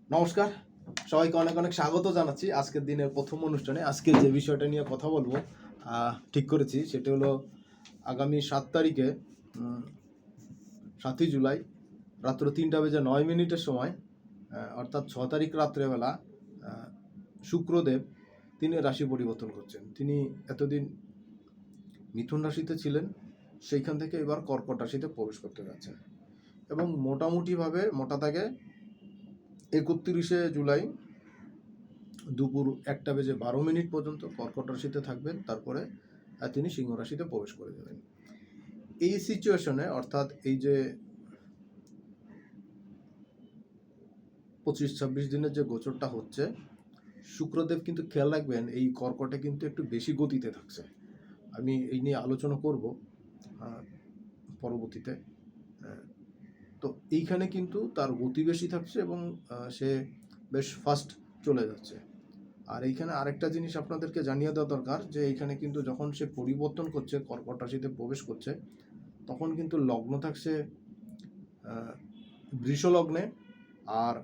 নমস্কার, সবাইকে অনেক অনেক স্বাগত জানাচ্ছি আজকের দিনের প্রথম অনুষ্ঠানে। আজকে যে বিষয়টা নিয়ে কথা বলবো ঠিক করেছি, সেটা হলো আগামী 7 তারিখে 7ই জুলাই রাত্র 3:09 সময়, অর্থাৎ 6 তারিখ রাত্রেবেলা শুক্রদেব তিনি রাশি পরিবর্তন করছেন। তিনি এতদিন মিথুন রাশিতে ছিলেন, সেইখান থেকে এবার কর্কট রাশিতে প্রবেশ করতে যাচ্ছেন এবং মোটা দাগে 31শে জুলাই দুপুর 1:12 পর্যন্ত কর্কট রাশিতে থাকবেন। তারপরে তিনি সিংহ রাশিতে প্রবেশ করে যাবেন। এই সিচুয়েশনে, অর্থাৎ এই যে 25-26 দিনের যে গোচরটা হচ্ছে, শুক্রদেব কিন্তু খেয়াল রাখবেন এই কর্কটে কিন্তু একটু বেশি গতিতে থাকছে। আমি এই নিয়ে আলোচনা করব পরবর্তীতে। তো এইখানে কিন্তু তার গতি বেশি থাকছে এবং সে বেশ ফাস্ট চলে যাচ্ছে। আর এইখানে আরেকটা জিনিস আপনাদেরকে জানিয়ে দেওয়া দরকার, যে এইখানে কিন্তু যখন সে পরিবর্তন করছে, কর্কট রাশিতে প্রবেশ করছে, তখন কিন্তু লগ্ন থাকছে বৃষ লগ্নে, আর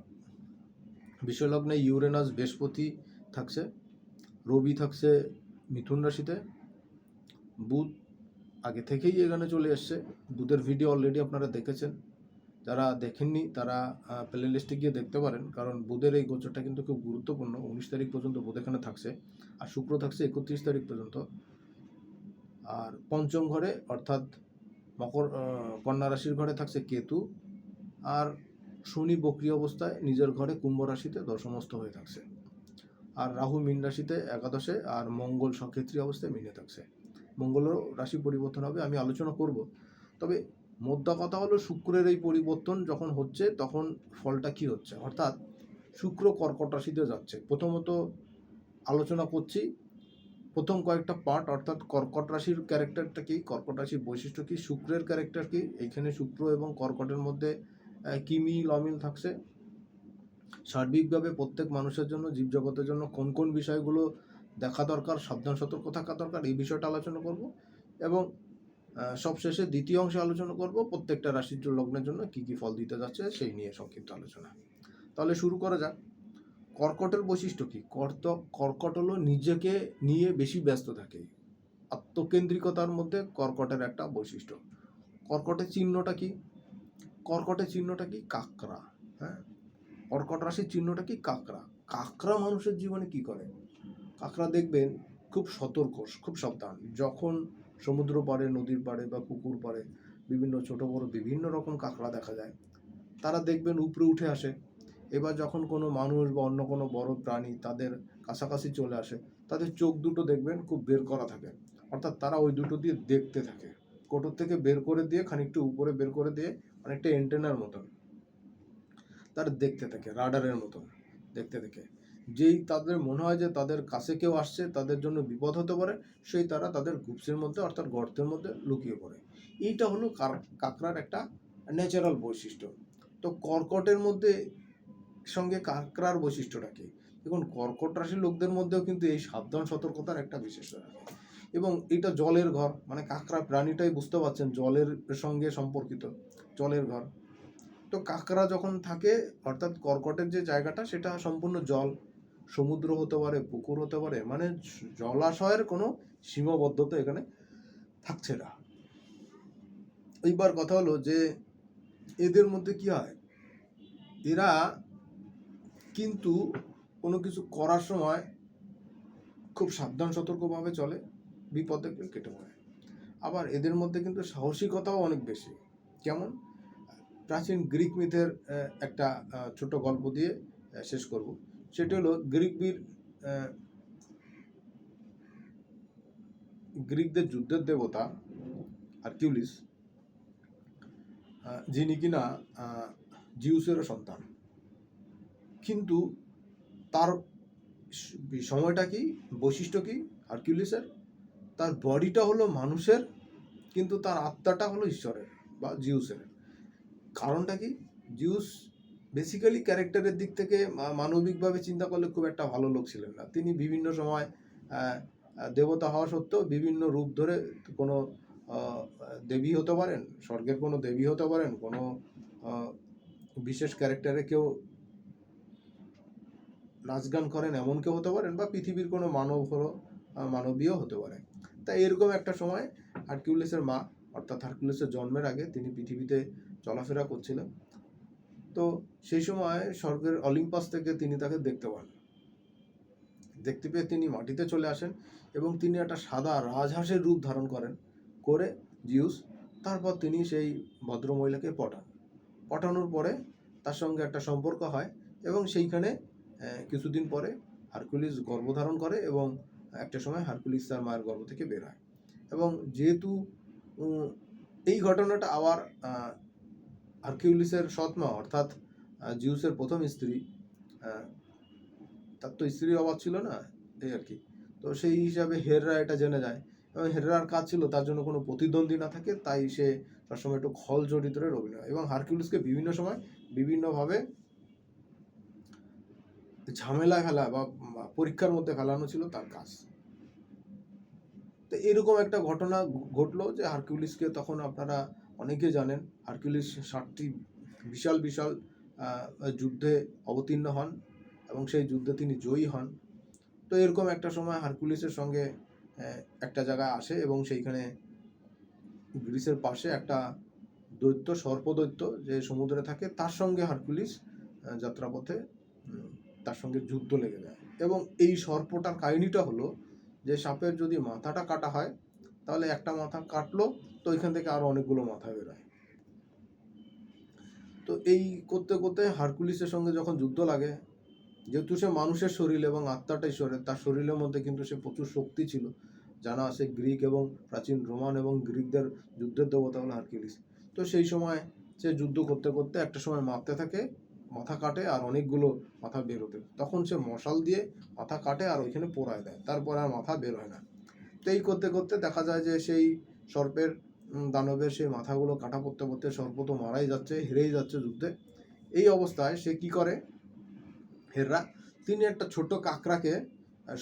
বৃষ লগ্নে ইউরেনাস বৃহস্পতি থাকছে, রবি থাকছে মিথুন রাশিতে, বুধ আগে থেকেই এখানে চলে এসছে। বুধের ভিডিও অলরেডি আপনারা দেখেছেন, যারা দেখেননি তারা প্লে লিস্টে গিয়ে দেখতে পারেন, কারণ বুধের এই গোচরটা কিন্তু খুব গুরুত্বপূর্ণ। 19 তারিখ পর্যন্ত বুধ এখানে থাকছে, আর শুক্র থাকছে 31 তারিখ পর্যন্ত। আর পঞ্চম ঘরে অর্থাৎ কন্যা রাশির ঘরে থাকছে কেতু, আর শনি বক্রী অবস্থায় নিজের ঘরে কুম্ভ রাশিতে দশমস্থ হয়ে থাকছে, আর রাহু মীন রাশিতে একাদশে, আর মঙ্গল সক্ষেত্রী অবস্থায় মিনে থাকছে। মঙ্গলেরও রাশি পরিবর্তন হবে, আমি আলোচনা করব। তবে মোদ্দা কথা হলো, শুক্রের এই পরিবর্তন যখন হচ্ছে তখন ফলটা কি হচ্ছে, অর্থাৎ শুক্র কর্কট রাশিতে যাচ্ছে। প্রথমত আলোচনা করছি প্রথম কয়েকটা পার্ট, অর্থাৎ কর্কট রাশির ক্যারেক্টারটা কি, কর্কট রাশির বৈশিষ্ট্য কি, শুক্রের ক্যারেক্টার কি, এইখানে শুক্র এবং কর্কটের মধ্যে কি মিল অমিল থাকছে, সার্বিকভাবে প্রত্যেক মানুষের জন্য, জীবজগতের জন্য কোন কোন বিষয়গুলো দেখা দরকার, সাবধান সতর্ক থাকা দরকার, এই বিষয়টা আলোচনা করব। এবং সবশেষে দ্বিতীয় অংশে আলোচনা করব প্রত্যেকটা রাশির লগ্নের জন্য কি কি ফল দিতে যাচ্ছে সেই নিয়ে সংক্ষিপ্ত আলোচনা। তাহলে শুরু করা যাক। কর্কটের বৈশিষ্ট্য কি? কর্কট হলো নিজেকে নিয়ে বেশি ব্যস্ত থাকে, আত্মকেন্দ্রিকতার মধ্যে কর্কটের একটা বৈশিষ্ট্য। কর্কটের চিহ্নটা কি? কর্কটের চিহ্নটা কি? কাকড়া। হ্যাঁ, কর্কট রাশির চিহ্নটা কি? কাকড়া। কাকড়া মানুষের জীবনে কি করে? কাকড়া দেখবেন খুব সতর্ক, খুব সাবধান। যখন সমুদ্র পাড়ে, নদীর পাড়ে বা পুকুর পাড়ে বিভিন্ন ছোট বড় বিভিন্ন রকম কাকড়া দেখা যায়, তারা দেখবেন উপরে উঠে আসে। এবার যখন কোনো মানুষ বা অন্য কোনো বড় প্রাণী তাদের কাছাকাছি চলে আসে, তাদের চোখ দুটো দেখবেন খুব বের করা থাকে, অর্থাৎ তারা ওই দুটো দিয়ে দেখতে থাকে। কোটর থেকে বের করে দিয়ে, খানিকটা উপরে বের করে দিয়ে, অনেকটা এন্টেনার মতন তারা দেখতে থাকে, রাডারের মতন দেখতে থাকে। যেই তাদের মনে হয় যে তাদের কাছে কেউ আসছে, তাদের জন্য বিপদ হতে পারে, সেই তারা তাদের গুপসের মধ্যে অর্থাৎ গর্তের মধ্যে লুকিয়ে পড়ে। এইটা হলো কাঁকড়ার একটা ন্যাচারাল বৈশিষ্ট্য। তো কর্কটের মধ্যে সঙ্গে কাঁকড়ার বৈশিষ্ট্যটা কি? দেখুন, কর্কট রাশির লোকদের মধ্যেও কিন্তু এই সাবধান সতর্কতার একটা বিশেষত্ব থাকে, এবং এটা জলের ঘর, মানে কাঁকড়া প্রাণীটাই বুঝতে পারছেন জলের সঙ্গে সম্পর্কিত, জলের ঘর। তো কাঁকড়া যখন থাকে, অর্থাৎ কর্কটের যে জায়গাটা সেটা সম্পূর্ণ জল, সমুদ্র হতে পারে, পুকুর হতে পারে, মানে জলাশয়ের কোনো সীমাবদ্ধতা এখানে থাকছে না। এইবার কথা হলো যে এদের মধ্যে কি হয়, এরা কিন্তু কোনো কিছু করার সময় খুব সাবধান সতর্কভাবে চলে, বিপদে কেটে পড়ে। আবার এদের মধ্যে কিন্তু সাহসিকতাও অনেক বেশি। কেমন? প্রাচীন গ্রিক মিথের একটা ছোট গল্প দিয়ে শেষ করব। সেটি হলো গ্রিকদের যুদ্ধের দেবতা হারকিউলিস, যিনি কিনা জিউসেরও সন্তান, কিন্তু তার সময়টা কি, বৈশিষ্ট্য কি হারকিউলিসের? তার বডিটা হলো মানুষের, কিন্তু তার আত্মাটা হলো ঈশ্বরের বা জিউসের। কারণটা কি? জিউস বেসিক্যালি ক্যারেক্টারের দিক থেকে মানবিকভাবে চিন্তা করলে খুব একটা ভালো লোক ছিলেন না। তিনি বিভিন্ন সময় দেবতা হওয়া সত্ত্বেও বিভিন্ন রূপ ধরে কোনো দেবী হতে পারেন, স্বর্গের কোনো দেবী হতে পারেন, কোনো বিশেষ ক্যারেক্টারে কেউ নাচ গান করেন এমন কেউ হতে পারেন, বা পৃথিবীর কোনো মানবীয় হতে পারে। তাই এরকম একটা সময় হারকিউলিসের মা, অর্থাৎ হারকিউলিসের জন্মের আগে তিনি পৃথিবীতে চলাফেরা করছিলেন। তো সেই সময় স্বর্গের অলিম্পাস থেকে তিনি তাকে দেখতে পান। দেখতে পেয়ে তিনি মাটিতে চলে আসেন এবং তিনি একটা সাদা রাজহাঁসের রূপ ধারণ করে জিউস তারপর তিনি সেই ভদ্রমহিলাকে পটানোর পরে তার সঙ্গে একটা সম্পর্ক হয় এবং সেইখানে কিছুদিন পরে হারকিউলিস গর্ভধারণ করে এবং একটা সময় হারকিউলিস তার মায়ের গর্ভ থেকে বের হয়। এবং যেহেতু এই ঘটনাটা আবার হারকিউলিসের সৎমা অর্থাৎ জিউসের প্রথম স্ত্রী, তার তো স্ত্রী অভাব ছিল না, এই আর কি। তো সেই হিসাবে হেররা এটা জেনে যায় এবং হেররার কাজ ছিল তার জন্য কোনো প্রতিদ্বন্দ্বী না থাকে, তাই সে তার সময় একটু খল চরিত্রের অভিনয় এবং হারকিউলিসকে বিভিন্ন সময় বিভিন্নভাবে ঝামেলা ফেলা বা পরীক্ষার মধ্যে ফেলানো ছিল তার কাজ। তো এরকম একটা ঘটনা ঘটলো যে হারকিউলিসকে তখন আপনারা অনেকে জানেন হারকিউলিস 7টি বিশাল বিশাল যুদ্ধে অবতীর্ণ হন এবং সেই যুদ্ধে তিনি জয়ী হন। তো এরকম একটা সময় হারকিউলিসের সঙ্গে একটা জায়গায় আসে এবং সেইখানে গ্রিসের পাশে একটা দৈত্য, সর্পদৈত্য যে সমুদ্রে থাকে, তার সঙ্গে হারকিউলিস যাত্রাপথে তার সঙ্গে যুদ্ধ লেগে যায়। এবং এই সর্পটার কাহিনীটা হলো যে সাপের যদি মাথাটা কাটা হয় তাহলে একটা মাথা কাটলো তো এখান থেকে আরো অনেকগুলো মাথা বেরোয়। তো এই করতে করতে হারকিউলিসের সঙ্গে যখন যুদ্ধ লাগে, যেহেতু সে মানুষের শরীর এবং আত্মাটা ঈশ্বরের, তার শরীরের মধ্যে কিন্তু সে প্রচুর শক্তি ছিল। জানা আছে গ্রিক এবং প্রাচীন রোমান এবং গ্রিকদের যুদ্ধের দেবতা হলো হারকিউলিস। তো সেই সময় সে যুদ্ধ করতে করতে একটা সময় মারতে থাকে, মাথা কাটে আর অনেকগুলো মাথা বের হতে, তখন সে মশাল দিয়ে মাথা কাটে আর ওইখানে পোড়ায় দেয়, তারপর আর মাথা বের হয় না। তো এই করতে করতে দেখা যায় যে সেই সর্পের দানবের সেই মাথাগুলো কাটা পড়তে পড়তে সর্প তো মারাই যাচ্ছে, হেরেই যাচ্ছে যুদ্ধে। এই অবস্থায় সে কি করে, হেররা তিনি একটা ছোট কাঁকড়াকে,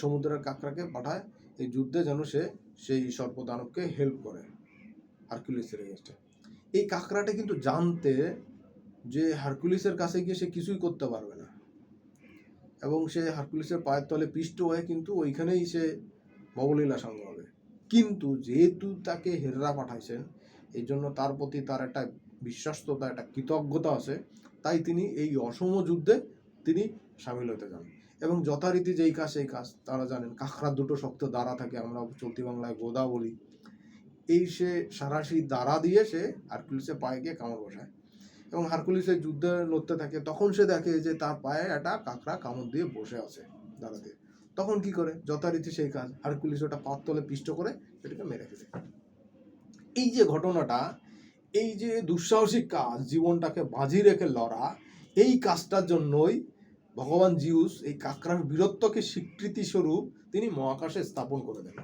সমুদ্রের কাঁকড়াকে পাঠায় এই যুদ্ধে যেন সে সেই সর্পদানবকে হেল্প করে হারকিউলিসের এগেইনস্টে। এই কাঁকড়াটা কিন্তু জানতে যে হারকিউলিসের কাছে গিয়ে সে কিছুই করতে পারবে না এবং সে হারকিউলিসের পায়ের তলে পিষ্ট হয়ে কিন্তু ওইখানেই সে ববলীলা সাঙ্গ হবে। কিন্তু যেহেতু তাকে হেররা পাঠাইছেন, এই জন্য তার প্রতি তার একটা বিশ্বাস্ততা, একটা কৃতজ্ঞতা আছে, তাই তিনি এই অসম যুদ্ধে তিনি সামিল হতে যান এবং যথারীতি যেই কাজ সেই কাজ। তারা জানেন কাঁকড়ার দুটো শক্ত দাঁড়া থাকে, আমরা চলতি বাংলায় গোদা বলি। এই সে সারাশি দাঁড়া দিয়ে সে হারকিউলিসের পায়ে গিয়ে কামড় বসায় এবং হারকিউলিসের যুদ্ধে লড়তে থাকে। তখন সে দেখে যে তার পায়ে একটা কাঁকড়া কামড় দিয়ে বসে আছে দাঁড়া দিয়ে। তখন কি করে, যথারীতি সেই কাজ, হারকিউলিস ওটা পাত তলে পিষ্ট করে সেটাকে মেরে ফেলে। এই যে ঘটনাটা, এই যে দুঃসাহসিক কাজ, জীবনটাকে বাজি রেখে লড়া, এই কাজটার জন্যই ভগবান জিউস এই কাঁকড়ার বীরত্বকে স্বীকৃতি স্বরূপ তিনি মহাকাশে স্থাপন করে দেন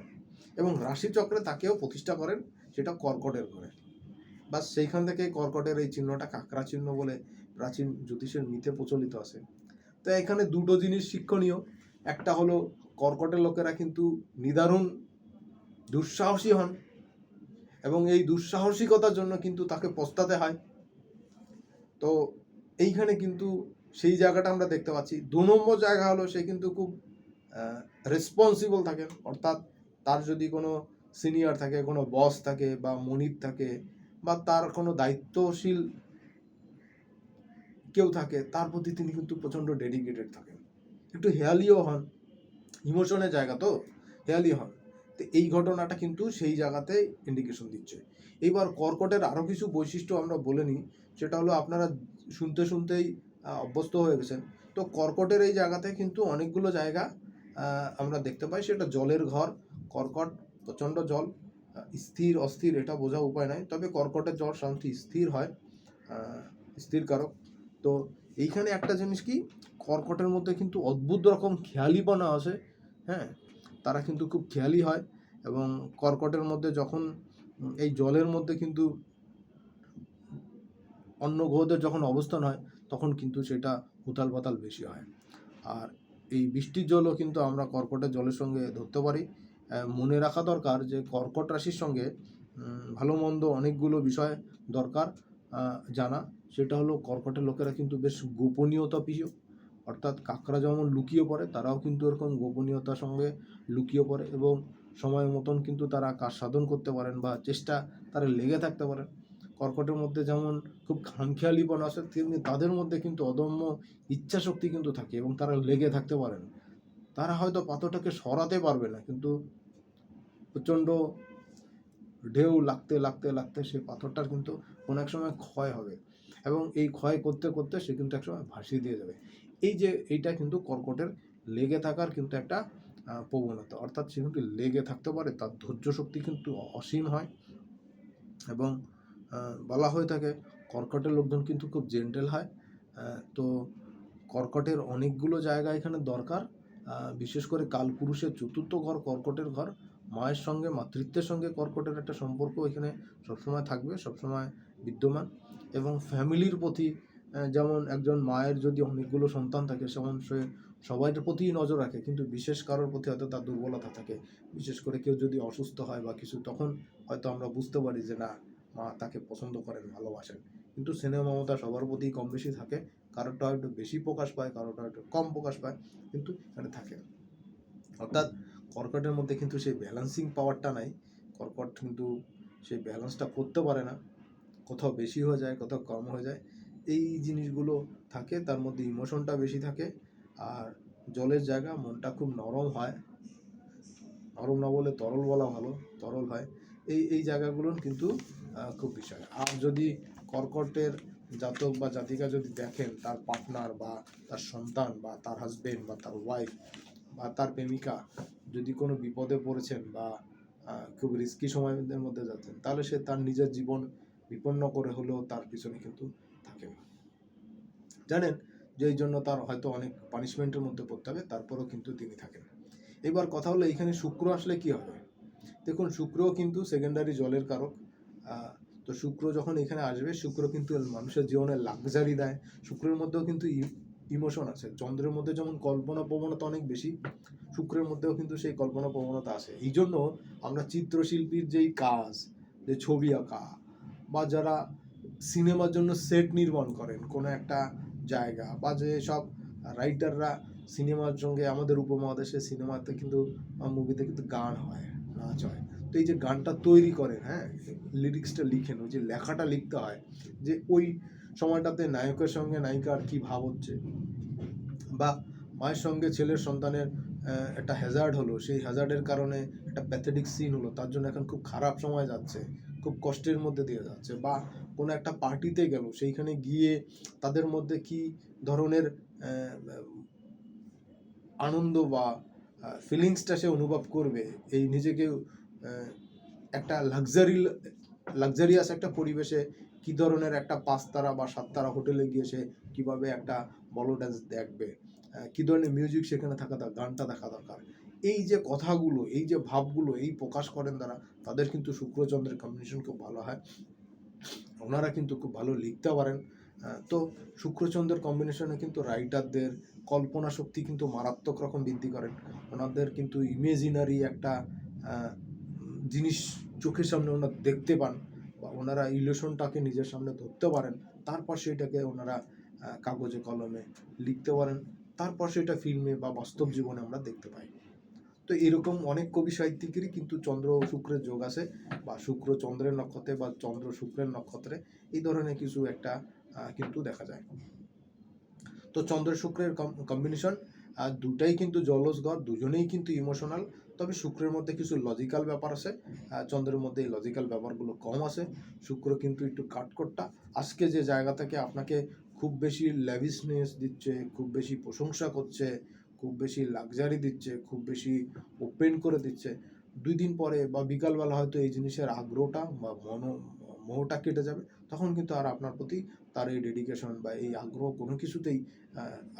এবং রাশিচক্রে তাকেও প্রতিষ্ঠা করেন, সেটা কর্কটের ঘরে। বাস সেইখান থেকে কর্কটের এই চিহ্নটা কাঁকড়া চিহ্ন বলে প্রাচীন জ্যোতিষের মিথে প্রচলিত আছে। তো এখানে দুটো জিনিস শিক্ষণীয়। একটা হলো কর্কটের লোকেরা কিন্তু নিদারুণ দুঃসাহসী হন এবং এই দুঃসাহসিকতার জন্য কিন্তু তাকে পস্তাতে হয়। তো এইখানে কিন্তু সেই জায়গাটা আমরা দেখতে পাচ্ছি। 2 নম্বর জায়গা হলো সে কিন্তু খুব রেসপন্সিবল থাকেন, অর্থাৎ তার যদি কোনো সিনিয়র থাকে, কোনো বস থাকে বা মনিব থাকে বা তার কোনো দায়িত্বশীল কেউ থাকে, তার প্রতি তিনি কিন্তু প্রচণ্ড ডেডিকেটেড থাকেন, একটু হেয়ালিও হন, ইমোশনের জায়গা তো হেয়ালি হন। তো এই ঘটনাটা কিন্তু সেই জায়গাতে ইন্ডিকেশন দিচ্ছে। এইবার কর্কটের আরও কিছু বৈশিষ্ট্য আমরা বলে নিই, সেটা হলো আপনারা শুনতে শুনতেই অভ্যস্ত হয়ে গেছেন। তো কর্কটের এই জায়গাতে কিন্তু অনেকগুলো জায়গা আমরা দেখতে পাই, সেটা জলের ঘর। কর্কট প্রচণ্ড জল, স্থির অস্থির এটা বোঝা উপায় নাই, তবে কর্কটের জল সাধারণত স্থির হয়, স্থির কারক। তো এইখানে একটা জিনিস কি, কর্কটের মধ্যে কিন্তু অদ্ভুত রকম খেয়ালিপনা আছে। হ্যাঁ, তারা কিন্তু খুব খেয়ালি হয় এবং কর্কটের মধ্যে যখন এই জলের মধ্যে কিন্তু অন্য গ্রহদের যখন অবস্থান হয় তখন কিন্তু সেটা উথাল পাতাল বেশি হয়। আর এই বৃষ্টির জলও কিন্তু আমরা কর্কটের জলের সঙ্গে ধরতে পারি। মনে রাখা দরকার যে কর্কট রাশির সঙ্গে ভালো মন্দ অনেকগুলো বিষয় দরকার জানা। সেটা হলো কর্কটের লোকেরা কিন্তু বেশ গোপনীয়তা প্রিয়, অর্থাৎ কাকড়া যেমন লুকিয়ে পড়ে, তারাও কিন্তু এরকম গোপনীয়তার সঙ্গে লুকিয়ে পড়ে এবং সময় মতন কিন্তু তারা কাজ সাধন করতে পারেন বা চেষ্টা তারা লেগে থাকতে পারেন। কর্কটের মধ্যে যেমন খুব খামখেয়ালিপনা আছে, তেমনি তাদের মধ্যে কিন্তু অদম্য ইচ্ছাশক্তি কিন্তু থাকে এবং তারা লেগে থাকতে পারেন। তারা হয়তো পাথরটাকে সরাতে পারবে না, কিন্তু প্রচণ্ড ঢেউ লাগতে লাগতে লাগতে সেই পাথরটার কিন্তু কোনো এক সময় ক্ষয় হবে এবং এই ক্ষয় করতে করতে সে কিন্তু একসময় ভাসিয়ে দিয়ে যাবে। এইটা কিন্তু কর্কটের লেগে থাকার কিন্তু একটা প্রবণতা, অর্থাৎ সে কিন্তু লেগে থাকতে পারে, তার ধৈর্য শক্তি কিন্তু অসীম হয় এবং বলা হয়ে থাকে কর্কটের লোকজন কিন্তু খুব জেন্টেল হয়। তো কর্কটের অনেকগুলো জায়গা এখানে দরকার, বিশেষ করে কালপুরুষের চতুর্থ ঘর কর্কটের ঘর, মায়ের সঙ্গে মাতৃত্বের সঙ্গে কর্কটের একটা সম্পর্ক এখানে সবসময় থাকবে, সবসময় বিদ্যমান এবং ফ্যামিলির প্রতি যেমন একজন মায়ের যদি অনেকগুলো সন্তান থাকে সেমন সে সবাইয়ের প্রতিই নজর রাখে, কিন্তু বিশেষ কারোর প্রতি হয়তো তার দুর্বলতা থাকে, বিশেষ করে কেউ যদি অসুস্থ হয় বা কিছু, তখন হয়তো আমরা বুঝতে পারি যে না, মা তাকে পছন্দ করেন, ভালোবাসেন। কিন্তু স্নেহ মমতা সবার প্রতি কম বেশি থাকে, কারোরটা একটু বেশি প্রকাশ পায়, কারোরটা একটু কম প্রকাশ পায়, কিন্তু এখানে থাকে। অর্থাৎ কর্কটের মধ্যে কিন্তু সেই ব্যালেন্সিং পাওয়ারটা নাই, কর্কট কিন্তু সেই ব্যালেন্সটা করতে পারে না, কোথাও বেশি হয়ে যায়, কোথাও কম হয়ে যায়, এই জিনিসগুলো থাকে। তার মধ্যে ইমোশনটা বেশি থাকে, আর জলের জায়গা, মনটা খুব নরম হয়, নরম না বলে তরল বলা ভালো, তরল হয়, এই জায়গাগুলো কিন্তু খুব বিষয়। আর যদি কর্কটের জাতক বা জাতিকা যদি দেখেন তার পার্টনার বা তার সন্তান বা তার হাজবেন্ড বা তার ওয়াইফ বা তার প্রেমিকা যদি কোনো বিপদে পড়েছেন বা খুব রিস্কি সময়ের মধ্যে যাচ্ছেন, তাহলে সে তার নিজের জীবন বিপন্ন করে হলেও তার পিছনে কিন্তু থাকেন, জানেন যে এই জন্য তার হয়তো অনেক পানিশমেন্টের মধ্যে পড়তে হবে, তারপরেও কিন্তু তিনি থাকেন। এবার কথা হলো এইখানে শুক্র আসলে কি হবে। দেখুন, শুক্রও কিন্তু সেকেন্ডারি জলের কারক। তো শুক্র যখন এখানে আসবে, শুক্র কিন্তু মানুষের জীবনে লাক্সারি দেয়। শুক্রের মধ্যেও কিন্তু ইমোশন আছে। চন্দ্রের মধ্যে যেমন কল্পনা প্রবণতা অনেক বেশি, শুক্রের মধ্যেও কিন্তু সেই কল্পনা প্রবণতা আছে। এই জন্য আমরা চিত্রশিল্পীর যেই কাজ, যে ছবি আঁকা বা যারা সিনেমার জন্য সেট নির্মাণ করেন কোনো একটা জায়গা, বা যে সব রাইটাররা সিনেমার সঙ্গে, আমাদের উপমহাদেশের সিনেমাতে কিন্তু মুভিতে কিন্তু গান হয়, নাচ হয়, তো এই যে গানটা তৈরি করেন, হ্যাঁ, লিরিক্সটা লিখেন, ওই যে লেখাটা লিখতে হয় যে ওই সময়টাতে নায়কের সঙ্গে নায়িকার কী ভাব হচ্ছে, বা মায়ের সঙ্গে ছেলের সন্তানের একটা হ্যাজার্ড হলো, সেই হ্যাজার্ডের কারণে একটা প্যাথেটিক সিন হলো, তার জন্য এখন খুব খারাপ সময় যাচ্ছে, খুব কষ্টের মধ্যে দিয়ে যাচ্ছে, বা কোনো একটা পার্টিতে গেল, সেইখানে গিয়ে তাদের মধ্যে কি ধরনের আনন্দ বা ফিলিংসটা সে অনুভব করবে, এই নিজেকে একটা লাক্সারিয়াস একটা পরিবেশে কী ধরনের একটা 5 তারা বা 7 তারা হোটেলে গিয়ে সে কীভাবে একটা বলো ড্যান্স দেখবে, কী ধরনের মিউজিক সেখানে থাকা দরকার, গানটা দেখা দরকার, এই যে কথাগুলো, এই যে ভাবগুলো এই প্রকাশ করেন তারা, তাদের কিন্তু শুক্রচন্দ্রের কম্বিনেশন খুব ভালো হয়, ওনারা কিন্তু খুব ভালো লিখতে পারেন। তো শুক্রচন্দ্রের কম্বিনেশনে কিন্তু রাইটারদের কল্পনা শক্তি কিন্তু মারাত্মক রকম বৃদ্ধি করেন, ওনাদের কিন্তু ইমেজিনারি একটা জিনিস চোখের সামনে ওনারা দেখতে পান, বা ওনারা ইলিউশনটাকে নিজের সামনে ধরতে পারেন, তারপর সেটাকে ওনারা কাগজে কলমে লিখতে পারেন, তারপর সেটা ফিল্মে বা বাস্তব জীবনে আমরা দেখতে পাই। তো এরকম অনেক কবি সাহিত্যিকেরই কিন্তু চন্দ্র ও শুক্রের যোগ আছে, বা শুক্র চন্দ্রের নক্ষত্রে বা চন্দ্র শুক্রের নক্ষত্রে এই ধরনের কিছু একটা কিন্তু দেখা যায়। তো চন্দ্র শুক্রের কম্বিনেশন, দুটাই কিন্তু জলজ ঘর, দুজনেই কিন্তু ইমোশনাল, তবে শুক্রের মধ্যে কিছু লজিক্যাল ব্যাপার আছে, চন্দ্রের মধ্যে এই লজিক্যাল ব্যাপারগুলো কম আছে। শুক্র কিন্তু একটু কাঠখোট্টা, আজকে যে জায়গা থেকে আপনাকে খুব বেশি ল্যাভিশনেস দিচ্ছে, খুব বেশি প্রশংসা করছে, খুব বেশি লাক্সারি দিচ্ছে, খুব বেশি ওপেন করে দিচ্ছে, 2 দিন পরে বা বিকালবেলা হয়তো এই জিনিসের আগ্রহটা বা মোহটা কেটে যাবে, তখন কিন্তু আর আপনার প্রতি তার এই ডেডিকেশন বা এই আগ্রহ কোনো কিছুতেই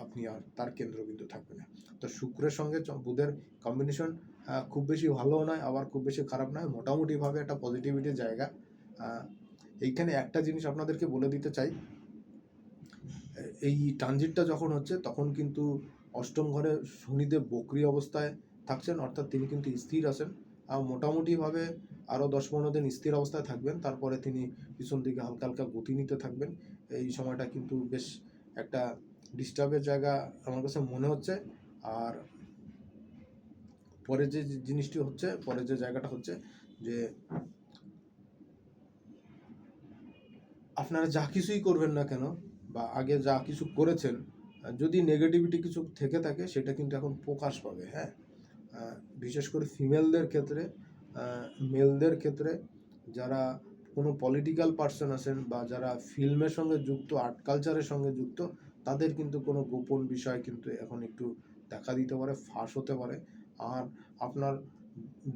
আপনি আর তার কেন্দ্রবিন্দু থাকবে না। তো শুক্রের সঙ্গে বুধের কম্বিনেশন খুব বেশি ভালোও নয়, আবার খুব বেশি খারাপ নয়, মোটামুটিভাবে একটা পজিটিভিটির জায়গা। এইখানে একটা জিনিস আপনাদেরকে বলে দিতে চাই, এই ট্রানজিটটা যখন হচ্ছে তখন কিন্তু অষ্টম ঘরে শনিদেব বক্রি অবস্থায় থাকছেন, অর্থাৎ তিনি কিন্তু স্থির আছেন, আর মোটামুটিভাবে আরও 10-15 দিন স্থির অবস্থায় থাকবেন, তারপরে তিনি পিছন দিকে হালকা হালকা গতি নিতে থাকবেন। এই সময়টা কিন্তু বেশ একটা ডিস্টার্বের জায়গা আমার কাছে মনে হচ্ছে। আর পরে যে জিনিসটি হচ্ছে, পরে যে জায়গাটা হচ্ছে যে আপনারা যা কিছুই করবেন না কেন বা আগে যা কিছু করেছেন, যদি নেগেটিভিটি কিছু থেকে থাকে সেটা কিন্তু এখন প্রকাশ পাবে। হ্যাঁ, বিশেষ করে ফিমেলদের ক্ষেত্রে, মেলদের ক্ষেত্রে, যারা কোনো পলিটিক্যাল পার্সন আছেন বা যারা ফিল্মের সঙ্গে যুক্ত, আর্ট কালচারের সঙ্গে যুক্ত, তাদের কিন্তু কোনো গোপন বিষয় কিন্তু এখন একটু দেখা দিতে পারে, ফাঁস হতে পারে। আর আপনার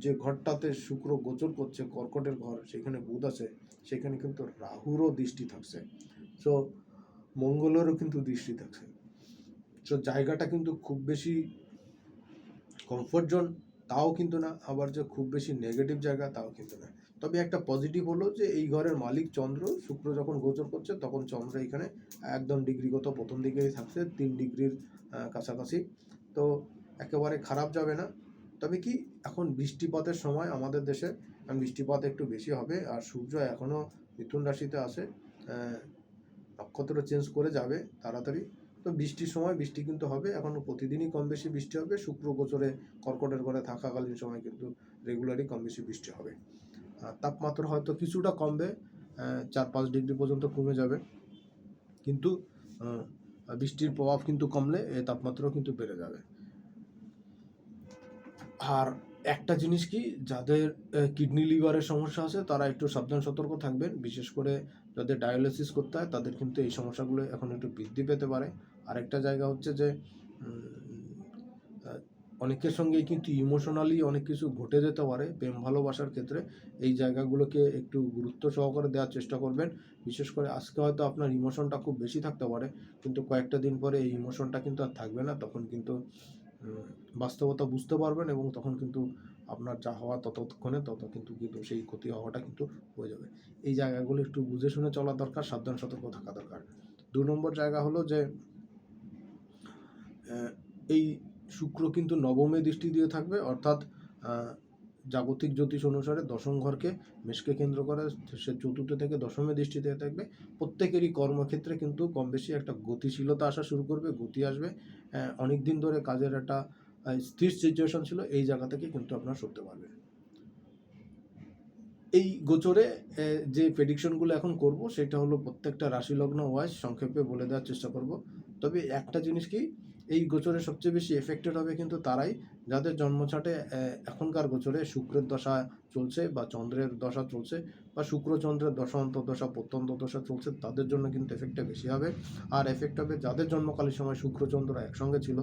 যে ঘরটাতে শুক্র গোচর করছে, কর্কটের ঘর, সেখানে বুধ আছে, সেখানে কিন্তু রাহুরও দৃষ্টি থাকছে, সো মঙ্গলেরও কিন্তু দৃষ্টি থাকছে। সো জায়গাটা কিন্তু খুব বেশি কমফোর্ট জোন তাও কিন্তু না, আবার যে খুব বেশি নেগেটিভ জায়গা তাও কিন্তু না। তবে একটা পজিটিভ হলো যে এই ঘরের মালিক চন্দ্র, শুক্র যখন গোচর করছে তখন চন্দ্র এখানে একদম ডিগ্রিগত প্রথম দিকেই থাকছে, 3 ডিগ্রির কাছাকাছি। তো একেবারে খারাপ যাবে না। তবে কি, এখন বৃষ্টিপাতের সময় আমাদের দেশে, বৃষ্টিপাত একটু বেশি হবে। আর সূর্য এখনও মিথুন রাশিতে আছে, নক্ষত্র চেঞ্জ করে যাবে তাড়াতাড়ি। তো বৃষ্টির সময় বৃষ্টি কিন্তু হবে, এখন প্রতিদিনই কম বেশি বৃষ্টি হবে। শুক্র গোচরে কর্কটের ঘরে থাকাকালীন সময় কিন্তু রেগুলারই কম বেশি বৃষ্টি হবে। তাপমাত্রা হয়তো কিছুটা কমবে, 4-5 ডিগ্রি পর্যন্ত কমে যাবে, কিন্তু বৃষ্টির প্রভাব কিন্তু কমলে এই তাপমাত্রাও কিন্তু বেড়ে যাবে। আর একটা জিনিস কি, যাদের কিডনি লিভারের সমস্যা আছে তারা একটু সাবধান সতর্ক থাকবেন। বিশেষ করে যাদের ডায়ালিসিস করতে হয় তাদের কিন্তু এই সমস্যাগুলো এখন একটু বৃদ্ধি পেতে পারে। আরেকটা জায়গা হচ্ছে যে অনেকের সঙ্গেই কিন্তু ইমোশনালি অনেক কিছু ঘটে যেতে পারে প্রেম ভালোবাসার ক্ষেত্রে। এই জায়গাগুলোকে একটু গুরুত্ব সহকারে দেওয়ার চেষ্টা করবেন। বিশেষ করে আজকে হয়তো আপনার ইমোশনটা খুব বেশি থাকতে পারে, কিন্তু কয়েকটা দিন পরে এই ইমোশনটা কিন্তু আর থাকবে না। তখন কিন্তু বাস্তবতা বুঝতে পারবেন এবং তখন কিন্তু আপনার যা হওয়া ততক্ষণে কিন্তু সেই ক্ষতি হওয়াটা কিন্তু হয়ে যাবে। এই জায়গাগুলো একটু বুঝে শুনে চলা দরকার, সাবধান সতর্ক থাকা দরকার। 2 নম্বর জায়গা হলো যে এই শুক্র কিন্তু নবমে দৃষ্টি দিয়ে থাকবে, অর্থাৎ জাগতিক জ্যোতিষ অনুসারে দশম ঘরকে, মেষকে কেন্দ্র করে সে চতুর্থ থেকে দশমে দৃষ্টি দিয়ে থাকবে। প্রত্যেকেরই কর্মক্ষেত্রে কিন্তু কম বেশি একটা গতিশীলতা আসা শুরু করবে, গতি আসবে। অনেক দিন ধরে কাজের একটা স্থির সিচুয়েশন ছিল, এই জায়গা থেকে কিন্তু আপনারা সরতে পারবেন। এই গোচরে যে প্রেডিকশনগুলো এখন করব সেটা হলো প্রত্যেকটা রাশি লগ্ন ওয়াইজ সংক্ষেপে বলে দেওয়ার চেষ্টা করব। তবে একটা জিনিস কি, এই গোচরে সবচেয়ে বেশি এফেক্টেড হবে কিন্তু তারাই যাদের জন্মছাটে এখনকার গোচরে শুক্রের দশা চলছে বা চন্দ্রের দশা চলছে বা শুক্র চন্দ্রের দশা অন্তর্দশা প্রত্যন্ত দশা চলছে, তাদের জন্য কিন্তু এফেক্টটা বেশি হবে। আর এফেক্ট হবে যাদের জন্মকালীন সময় শুক্র চন্দ্র একসঙ্গে ছিল,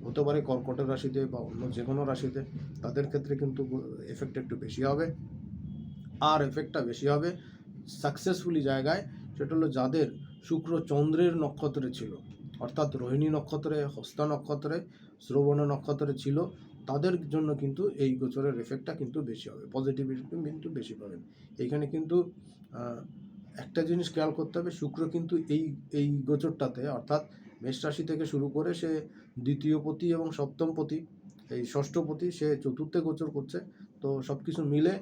হতে পারে কর্কটের রাশিতে বা অন্য যে কোনো রাশিতে, তাদের ক্ষেত্রে কিন্তু এফেক্ট একটু বেশি হবে। আর এফেক্টটা বেশি হবে সাকসেসফুলি জায়গায়, সেটা হলো যাদের শুক্র চন্দ্রের নক্ষত্রে ছিল, অর্থাৎ রোহিণী নক্ষত্রে, হস্তা নক্ষত্রে, শ্রবণ নক্ষত্রে ছিল, তাদের জন্য কিন্তু এই গোচরের এফেক্টটা কিন্তু বেশি হবে, পজিটিভিটি কিন্তু বেশি পাবেন। এইখানে কিন্তু একটা জিনিস খেয়াল করতে হবে, শুক্র কিন্তু এই গোচরটাতে, অর্থাৎ মেষ রাশি থেকে শুরু করে সে দ্বিতীয় পতি এবং সপ্তম পতি, এই ষষ্ঠপতি সে চতুর্থে গোচর করছে। তো সব কিছু মিলে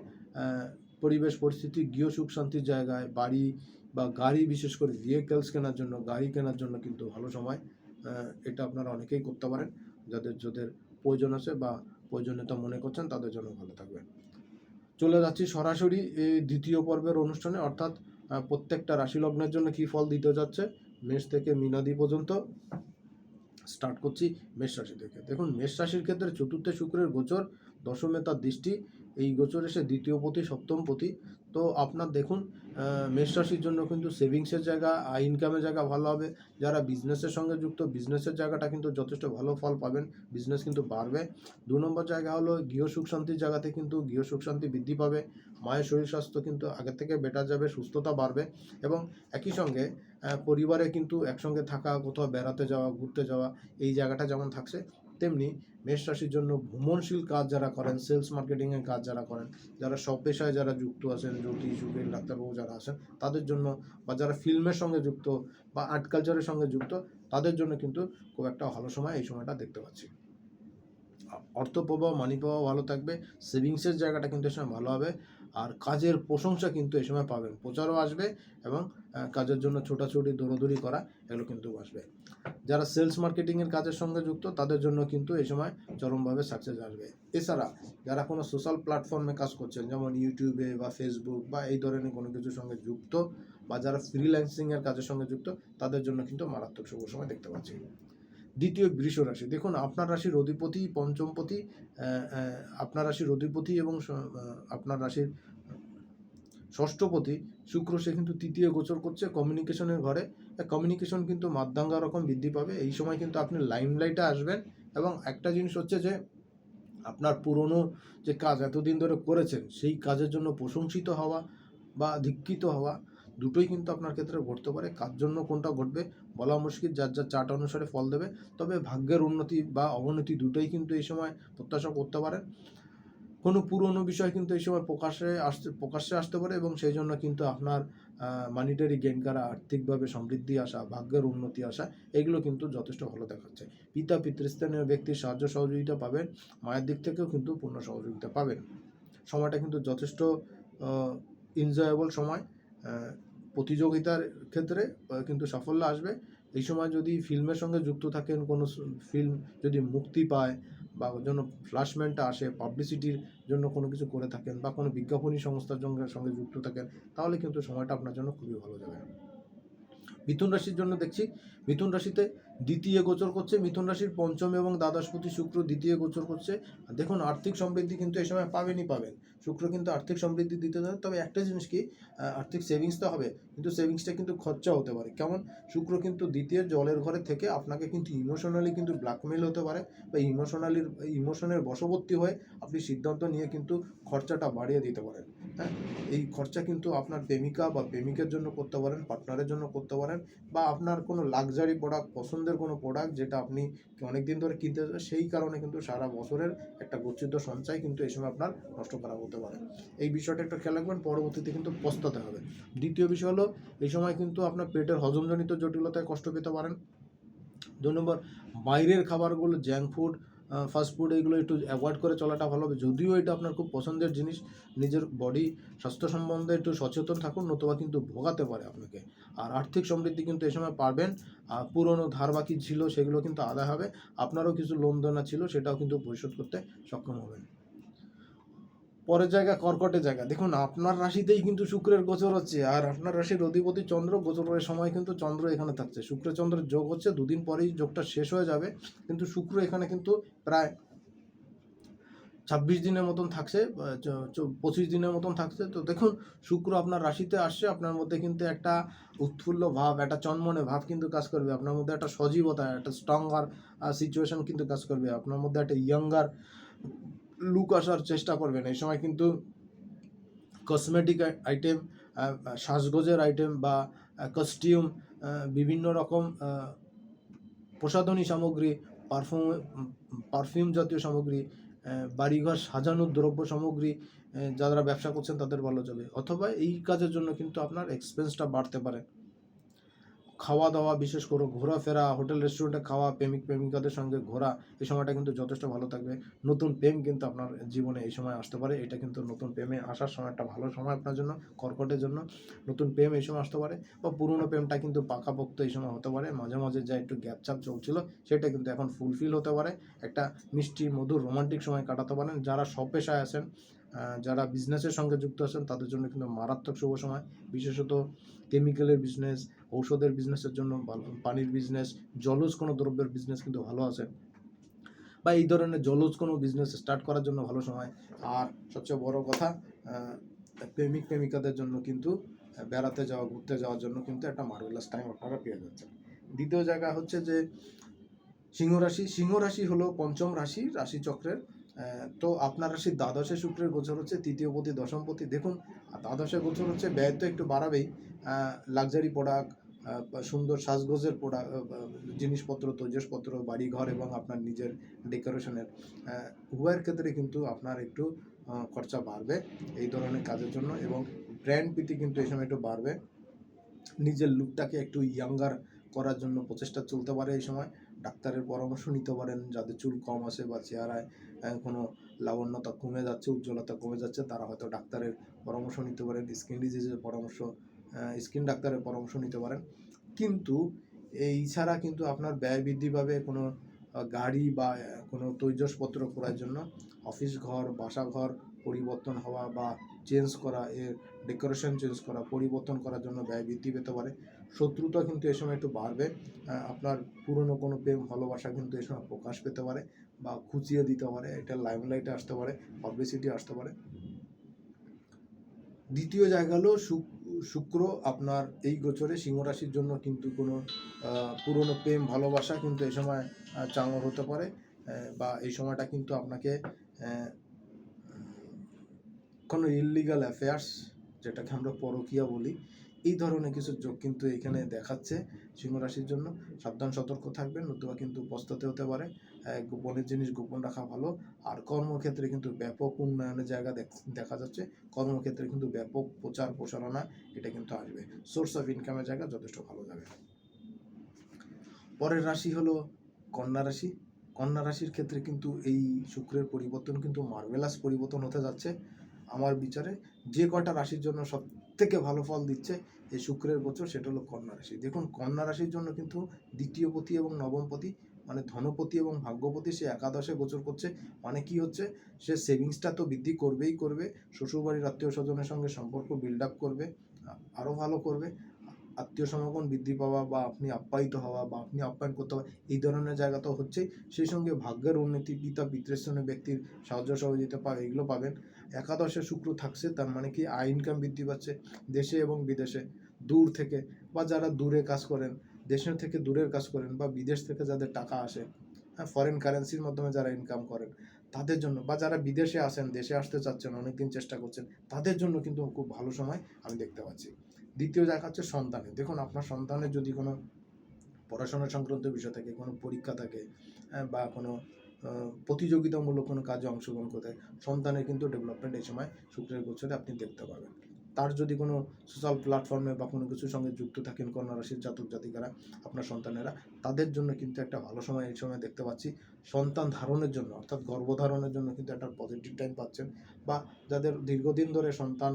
পরিবেশ পরিস্থিতি, গৃহ সুখ শান্তির জায়গায়, বাড়ি বা গাড়ি, বিশেষ করে ভেহিকেলস কেনার জন্য, গাড়ি কেনার জন্য কিন্তু ভালো সময়। এটা আপনারা অনেকেই করতে পারেন, যাদের প্রয়োজন আছে বা প্রয়োজনীয়তা মনে করছেন তাদের জন্য ভালো থাকবে। চলে যাচ্ছি সরাসরি এই দ্বিতীয় পর্বের অনুষ্ঠানে, অর্থাৎ প্রত্যেকটা রাশি লগ্নের জন্য কী ফল দিতে যাচ্ছে মেষ থেকে মীনাদি পর্যন্ত। স্টার্ট করছি মেষ রাশি থেকে। দেখুন, মেষ রাশির ক্ষেত্রে চতুর্থে শুক্রের গোচর, দশমে তার দৃষ্টি, এই গোচরে সে দ্বিতীয় পতি, সপ্তম পতি। তো আপনার দেখুন, মেষ রাশির জন্য কিন্তু সেভিংসের জায়গা, ইনকামের জায়গা ভালো হবে। যারা বিজনেসের সঙ্গে যুক্ত, বিজনেসের জায়গাটা কিন্তু যথেষ্ট ভালো ফল পাবেন, বিজনেস কিন্তু বাড়বে। 2 নম্বর জায়গা হলো গৃহ সুখ শান্তির জায়গাতে কিন্তু গৃহ সুখ শান্তি বৃদ্ধি পাবে। মায়ের শরীর স্বাস্থ্য কিন্তু আগের থেকে বেটার যাবে, সুস্থতা বাড়বে। এবং একই সঙ্গে পরিবারে কিন্তু একসঙ্গে থাকা, কোথাও বেড়াতে যাওয়া, ঘুরতে যাওয়া, এই জায়গাটা যেমন থাকছে, তেমনি মেষ রাশির জন্য ভ্রমণশীল কাজ যারা করেন, সেলস মার্কেটিংয়ের কাজ যারা করেন, যারা সব পেশায় যারা যুক্ত আছেন, জ্যোতিষ, উকিল, ডাক্তারবাবু যারা আছেন তাদের জন্য, বা যারা ফিল্মের সঙ্গে যুক্ত বা আর্ট কালচারের সঙ্গে যুক্ত, তাদের জন্য কিন্তু খুব একটা ভালো সময় এই সময়টা দেখতে পাচ্ছি। অর্থ প্রবাহ, মানি প্রবাহ ভালো থাকবে, সেভিংসের জায়গাটা কিন্তু সময় ভালো হবে। আর কাজের প্রশংসা কিন্তু এই সময় পাবেন, প্রচারও আসবে এবং কাজের জন্য ছোটাছুটি দৌড়াদৌড়ি করা এগুলো কিন্তু আসবে। যারা সেলস মার্কেটিংয়ের কাজের সঙ্গে যুক্ত তাদের জন্য কিন্তু এই সময় চরমভাবে সাকসেস আসবে। এছাড়া যারা কোনো সোশ্যাল প্ল্যাটফর্মে কাজ করছেন, যেমন ইউটিউবে বা ফেসবুক বা এই ধরনের কোনো কিছুর সঙ্গে যুক্ত, বা যারা ফ্রিল্যান্সিংয়ের কাজের সঙ্গে যুক্ত, তাদের জন্য কিন্তু মারাত্মক শুভ সময় দেখতে পাচ্ছি। দ্বিতীয় বৃষ রাশি, দেখুন আপনার রাশির অধিপতি পঞ্চমপতি, আপনার রাশির অধিপতি এবং আপনার রাশির ষষ্ঠপতি শুক্র, সে কিন্তু তৃতীয় গোচর করছে কমিউনিকেশনের ঘরে। কমিউনিকেশন কিন্তু মাধ্যাঙ্গা রকম বৃদ্ধি পাবে। এই সময় কিন্তু আপনি লাইমলাইটে আসবেন, এবং একটা জিনিস হচ্ছে যে আপনার পুরনো যে কাজ এতদিন ধরে করেছেন সেই কাজের জন্য প্রশংসিত হওয়া বা ধিক্কৃত হওয়া, দুটোই কিন্তু আপনার ক্ষেত্রে ঘটতে পারে। কার জন্য কোনটা ঘটবে বলা মুশকিল, যার যার চার্ট অনুসারে ফল দেবে। তবে ভাগ্যের উন্নতি বা অবনতি দুটোই কিন্তু এই সময় প্রত্যাশা করতে পারেন। কোনো পুরনো বিষয় কিন্তু এই সময় প্রকাশ্যে আসতে পারে, এবং সেই জন্য কিন্তু আপনার মানিটারি গেইন করা, আর্থিকভাবে সমৃদ্ধি আসা, ভাগ্যের উন্নতি আসা, এগুলো কিন্তু যথেষ্ট ভালো দেখাচ্ছে। পিতা পিতৃস্থানীয় ব্যক্তির সাহায্য সহযোগিতা পাবেন, মায়ের দিক থেকেও কিন্তু পূর্ণ সহযোগিতা পাবেন। সময়টা কিন্তু যথেষ্ট এনজয়েবল সময়। প্রতিযোগিতার ক্ষেত্রে কিন্তু সাফল্য আসবে। এই সময় যদি ফিল্মের সঙ্গে যুক্ত থাকেন, কোনো ফিল্ম যদি মুক্তি পায় বা জন্য ফ্ল্যাশম্যানটা আসে, পাবলিসিটির জন্য কোনো কিছু করে থাকেন, বা কোনো বিজ্ঞাপনী সংস্থার সঙ্গে যুক্ত থাকেন, তাহলে কিন্তু সময়টা আপনার জন্য খুবই ভালো যাবে। মিথুন রাশির জন্য দেখছি, মিথুন রাশিতে দ্বিতীয় গোচর করছে, মিথুন রাশির পঞ্চম এবং দ্বাদশপতি শুক্র দ্বিতীয় গোচর করছে। দেখুন আর্থিক সমৃদ্ধি কিন্তু এই সময় পাবেন। শুক্র কিন্তু আর্থিক সমৃদ্ধি দিতে দেয়। তবে একটা জিনিস কি, আর্থিক সেভিংস তো হবে, কিন্তু সেভিংসটা কিন্তু খরচা হতে পারে। কেমন, শুক্র কিন্তু দ্বিতীয় জলের ঘরে থেকে আপনাকে কিন্তু ইমোশনালি কিন্তু ব্ল্যাকমেল হতে পারে, বা ইমোশনের বশবর্তী হয়ে আপনি সিদ্ধান্ত নিয়ে কিন্তু খরচাটা বাড়িয়ে দিতে পারেন। হ্যাঁ, এই খরচা কিন্তু আপনার প্রেমিকা বা প্রেমিকের জন্য করতে পারেন, পার্টনারের জন্য করতে পারেন, বা আপনার কোনো লাক্সারি প্রোডাক্ট, পছন্দের কোনো প্রোডাক্ট যেটা আপনি অনেকদিন ধরে কিনতে চান, সেই কারণে কিন্তু সারা বছরের একটা গচ্ছিত সঞ্চয় কিন্তু এই সময় আপনার নষ্ট করা হতে পারে। এই বিষয়টা একটু খেয়াল রাখবেন, পরবর্তীতে কিন্তু পস্তাতে হবে। দ্বিতীয় বিষয় হলো, এই সময় কিন্তু আপনার পেটের হজমজনিত জটিলতায় কষ্ট পেতে পারেন। 2 নম্বর, বাইরের খাবারগুলো, জাঙ্ক ফুড, ফাস্টফুড, এইগুলো একটু অ্যাভয়েড করে চলাটা ভালো হবে। যদিও এটা আপনার খুব পছন্দের জিনিস, নিজের বডি স্বাস্থ্য সম্বন্ধে একটু সচেতন থাকুন, নতুবা কিন্তু ভোগাতে পারে আপনাকে। আর আর্থিক সমৃদ্ধি কিন্তু এই সময় পারবেন। পুরনো ধার বাকি ছিল সেগুলো কিন্তু আদায় হবে। আপনারও কিছু লোন দেনা ছিল, সেটাও কিন্তু পরিশোধ করতে সক্ষম হবেন। পরের জায়গা কর্কটের জায়গা, দেখুন আপনার রাশিতেই কিন্তু শুক্রের গোচর হচ্ছে, আর আপনার রাশির অধিপতি চন্দ্র, গোচরের সময় কিন্তু চন্দ্র এখানে থাকছে, শুক্র চন্দ্রের যোগ হচ্ছে, দুদিন পরেই যোগটা শেষ হয়ে যাবে। কিন্তু শুক্র এখানে কিন্তু প্রায় 26 দিনের মতন থাকছে, 25 দিনের মতন থাকছে। তো দেখুন শুক্র আপনার রাশিতে আসছে, আপনার মধ্যে কিন্তু একটা উৎফুল্ল ভাব, একটা চনমনে ভাব কিন্তু কাজ করবে, আপনার মধ্যে একটা সজীবতা, একটা স্ট্রঙ্গার সিচুয়েশন কিন্তু কাজ করবে, আপনার মধ্যে একটা ইয়াঙ্গার লুক আসার চেষ্টা করবেন। এই সময় কিন্তু কসমেটিক আইটেম, সাজগোজের আইটেম বা কস্টিউম, বিভিন্ন রকম প্রসাধনী সামগ্রী, পারফিউম জাতীয় সামগ্রী, বাড়িঘর সাজানোর দ্রব্য সামগ্রী, যারা ব্যবসা করছেন তাদের ভালো যাবে। অথবা এই কাজের জন্য কিন্তু আপনার এক্সপেন্সটা বাড়তে পারে। খাওয়া দাওয়া, বিশেষ করে ঘোরাফেরা, হোটেল রেস্টুরেন্টে খাওয়া, প্রেমিক প্রেমিকাদের সঙ্গে ঘোরা, এই সময়টা কিন্তু যথেষ্ট ভালো থাকবে। নতুন প্রেম কিন্তু আপনার জীবনে এই সময় আসতে পারে, এটা কিন্তু নতুন প্রেমে আসার সময় একটা ভালো সময় আপনার জন্য, কর্কটের জন্য। নতুন প্রেম এই সময় আসতে পারে, বা পুরনো প্রেমটা কিন্তু পাকাপোক্ত এই সময় হতে পারে। মাঝে মাঝে যা একটু গ্যাপ ছাপ চলছিল সেটা কিন্তু এখন ফুলফিল হতে পারে। একটা মিষ্টি মধুর রোমান্টিক সময় কাটাতে পারেন। যারা স্বপেশায় আছেন, যারা বিজনেসের সঙ্গে যুক্ত আছেন, তাদের জন্য কিন্তু মারাত্মক শুভ সময়। বিশেষত কেমিক্যালের বিজনেস, ঔষধের বিজনেসের জন্য ভালো, পানির বিজনেস, জলজ কোনো দ্রব্যের বিজনেস কিন্তু ভালো আছে, বা এই ধরনের জলজ কোনো বিজনেস স্টার্ট করার জন্য ভালো সময়। আর সবচেয়ে বড় কথা, প্রেমিক প্রেমিকাদের জন্য কিন্তু বেড়াতে যাওয়া, ঘুরতে যাওয়ার জন্য কিন্তু একটা মার্ভেলাস টাইম আপনারা পেয়ে যাচ্ছেন। দ্বিতীয় জায়গা হচ্ছে যে সিংহ রাশি। সিংহ রাশি হলো পঞ্চম রাশি রাশিচক্রের। তো আপনার রাশির দ্বাদশে শুক্রের গোচর হচ্ছে, তৃতীয়পতি দশমপতি। দেখুন দ্বাদশে গোচর হচ্ছে, ব্যয় তো একটু বাড়াবেই। লাক্সারি প্রোডাক্ট, সুন্দর সাজগোজের প্রোডাক্ট, জিনিসপত্র, তৈজসপত্র, বাড়িঘর এবং আপনার নিজের ডেকোরেশনের, উভয়ের ক্ষেত্রে কিন্তু আপনার একটু খরচা বাড়বে এই ধরনের কাজের জন্য, এবং ব্র্যান্ড প্রীতি কিন্তু এই সময় একটু বাড়বে। নিজের লুকটাকে একটু ইয়াঙ্গার করার জন্য প্রচেষ্টা চলতে পারে এই সময়। ডাক্তারের পরামর্শ নিতে পারেন, যাদের চুল কম আসে বা চেহারায় কোনো লাবণ্যতা কমে যাচ্ছে, উজ্জ্বলতা কমে যাচ্ছে, তারা হয়তো ডাক্তারের পরামর্শ নিতে পারেন, স্কিন ডিজিজের পরামর্শ, স্কিন ডাক্তারের পরামর্শ নিতে পারেন। কিন্তু এই ছাড়া কিন্তু আপনার ব্যয় বৃদ্ধি পাবে কোনো গাড়ি বা কোনো তৈজসপত্র করার জন্য। অফিস ঘর, বাসা ঘর পরিবর্তন হওয়া বা চেঞ্জ করা, এর ডেকোরেশন চেঞ্জ করা, পরিবর্তন করার জন্য ব্যয় বৃদ্ধি পেতে পারে। শত্রুতা কিন্তু এ সময় একটু বাড়বে। আপনার পুরনো কোনো প্রেম ভালোবাসা কিন্তু এ সময় প্রকাশ পেতে পারে বা খুঁচিয়ে দিতে পারে, এটা লাইমলাইটে আসতে পারে, পাবলিসিটি আসতে পারে। দ্বিতীয় জায়গা হলো শুক্র আপনার এই গোচরে সিংহ রাশির জন্য কিন্তু কোনো পুরনো প্রেম ভালোবাসা কিন্তু এই সময় চাঙর হতে পারে, বা এই সময়টা কিন্তু আপনাকে কোনো ইললিগাল অ্যাফেয়ার্স, যেটাকে আমরা পরকীয়া বলি, এই ধরনের কিছু যোগ কিন্তু এখানে দেখাচ্ছে সিংহ রাশির জন্য। সাবধান সতর্ক থাকবেন, নতুবা কিন্তু পস্তাতে হতে পারে। গোপনের জিনিস গোপন রাখা ভালো। আর কর্মক্ষেত্রে কিন্তু ব্যাপক উন্নয়নের জায়গা দেখা যাচ্ছে। কর্মক্ষেত্রে কিন্তু ব্যাপক প্রচার প্রসারণা এটা কিন্তু আসবে। সোর্স অফ ইনকামের জায়গা যথেষ্ট ভালো যাবে। পরের রাশি হলো কন্যা রাশি। কন্যা রাশির ক্ষেত্রে কিন্তু এই শুক্রের পরিবর্তন কিন্তু মার্ভেলাস পরিবর্তন হতে যাচ্ছে। আমার বিচারে যে কয়টা রাশির জন্য সব থেকে ভালো ফল দিচ্ছে এই শুক্রের গোচর, সেটা হলো কন্যা রাশি। দেখুন, কন্যা রাশির জন্য কিন্তু দ্বিতীয়পতি এবং নবমপতি, মানে ধনপতি এবং ভাগ্যপতি, সে একাদশে গোচর করছে। মানে কি হচ্ছে, সে সেভিংসটা তো বৃদ্ধি করবেই করবে, শ্বশুরবাড়ির আত্মীয় স্বজনের সঙ্গে সম্পর্ক বিল্ড আপ করবে, আরও ভালো করবে। আত্মীয় সমাগম বৃদ্ধি পাওয়া বা আপনি আপ্যায়িত হওয়া বা আপনি আপ্যায়ন করতে হওয়া, এই ধরনের জায়গা তো হচ্ছেই। সেই সঙ্গে ভাগ্যের উন্নতি, পিতা পিতৃস্থানীয় ব্যক্তির সাহায্য সহযোগিতা পাবে, এগুলো পাবেন। একাদশে শুক্র থাকছে, তার মানে কি আয় ইনকাম বৃদ্ধি পাচ্ছে দেশে এবং বিদেশে, দূর থেকে বা যারা দূরে কাজ করেন, দেশের থেকে দূরের কাজ করেন, বা বিদেশ থেকে যাদের টাকা আসে, হ্যাঁ, ফরেন কারেন্সির মাধ্যমে যারা ইনকাম করেন তাদের জন্য, বা যারা বিদেশে আসেন, দেশে আসতে চাচ্ছেন, অনেকদিন চেষ্টা করছেন, তাদের জন্য কিন্তু খুব ভালো সময় আমি দেখতে পাচ্ছি। দ্বিতীয় জায়গা হচ্ছে সন্তানের। দেখুন, আপনার সন্তানের যদি কোনো পড়াশোনা সংক্রান্ত বিষয় থাকে, কোনো পরীক্ষা থাকে, বা কোনো প্রতিযোগিতামূলক কোনো কাজে অংশগ্রহণ করতে হয়, সন্তানের কিন্তু ডেভেলপমেন্ট এই সময় শুক্রের গোচরে আপনি দেখতে পাবেন। তার যদি কোনো সোশ্যাল প্ল্যাটফর্মে বা কোনো কিছুর সঙ্গে যুক্ত থাকেন কন্যা রাশির জাতক জাতিকারা, আপনার সন্তানেরা, তাদের জন্য কিন্তু একটা ভালো সময় এই সময় দেখতে পাচ্ছি। সন্তান ধারণের জন্য, অর্থাৎ গর্ভধারণের জন্য কিন্তু একটা পজিটিভ টাইম পাচ্ছেন। বা যাদের দীর্ঘদিন ধরে সন্তান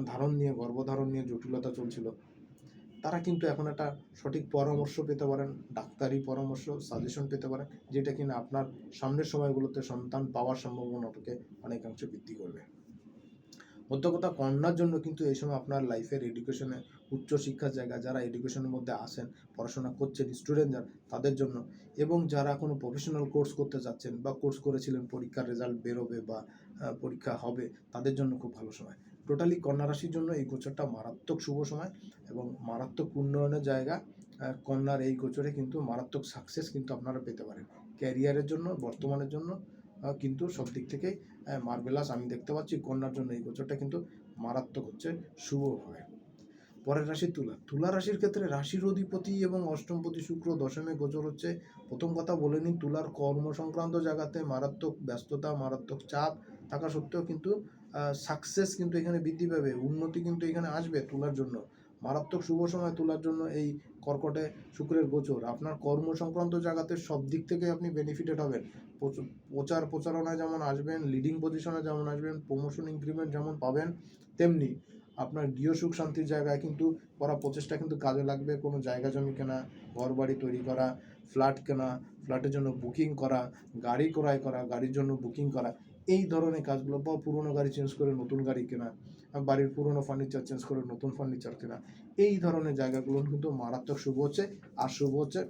ধারণ নিয়ে, গর্ভধারণ নিয়ে জটিলতা চলছিল, তারা কিন্তু এখন একটা সঠিক পরামর্শ পেতে পারেন, ডাক্তারি পরামর্শ, সাজেশন পেতে পারেন, যেটা কিনা আপনার সামনের সময়গুলোতে সন্তান পাওয়ার সম্ভাবনাটাকে অনেকাংশে বৃদ্ধি করবে। মধ্য কথা, কন্যার জন্য কিন্তু এই সময় আপনার লাইফের এডুকেশনে, উচ্চশিক্ষার জায়গা, যারা এডুকেশনের মধ্যে আসেন, পড়াশোনা করছেন, স্টুডেন্ট যারা, তাদের জন্য, এবং যারা কোনো প্রফেশনাল কোর্স করতে যাচ্ছেন বা কোর্স করেছিলেন, পরীক্ষার রেজাল্ট বেরোবে বা পরীক্ষা হবে, তাদের জন্য খুব ভালো সময়। টোটালি কন্যা রাশির জন্য এই গোচরটা মারাত্মক শুভ সময় এবং মারাত্মক উন্নয়নের জায়গা। কন্যার এই গোচরে কিন্তু মারাত্মক সাকসেস কিন্তু আপনারা পেতে পারেন ক্যারিয়ারের জন্য, বর্তমানের জন্য, কিন্তু সব দিক থেকেই মার্ভেলাস আমি দেখতে পাচ্ছি। কন্যার জন্য এই গোচরটা কিন্তু মারাত্মক হচ্ছে, শুভ হবে। পরের রাশি তুলা। তুলা রাশির ক্ষেত্রে রাশির অধিপতি এবং অষ্টমপতি শুক্র দশমে গোচর হচ্ছে। প্রথম কথা বলে নিন, তুলার কর্ম সংক্রান্ত জায়গাতে মারাত্মক ব্যস্ততা, মারাত্মক চাপ থাকা সত্ত্বেও কিন্তু সাকসেস কিন্তু এখানে বৃদ্ধি পাবে, উন্নতি কিন্তু এখানে আসবে তুলার জন্য। মারাত্মক শুভ সময় তুলার জন্য এই কর্কটে শুক্রের গোচর। আপনার কর্ম সংক্রান্ত জায়গাতে সব দিক থেকে আপনি বেনিফিটেড হবেন। প্রচার প্রচারণায় যেমন আসবেন, লিডিং পজিশনে যেমন আসবেন, প্রমোশন ইনক্রিমেন্ট যেমন পাবেন, তেমনি আপনার গৃহ সুখ শান্তির জায়গায় কিন্তু করা প্রচেষ্টা কিন্তু কাজে লাগবে। কোনো জায়গা জমি কেনা, ঘর বাড়ি তৈরি করা, ফ্ল্যাট কেনা, ফ্ল্যাটের জন্য বুকিং করা, গাড়ি ক্রয় করা, গাড়ির জন্য বুকিং করা, এই ধরনের কাজগুলো, বা পুরনো গাড়ি চেঞ্জ করে নতুন গাড়ি কেনা, বাড়ির পুরনো ফার্নিচার চেঞ্জ করে নতুন ফার্নিচার কেনা, এই ধরনের জায়গাগুলো কিন্তু মারাত্মক শুভ হচ্ছে। আর শুভ হচ্ছে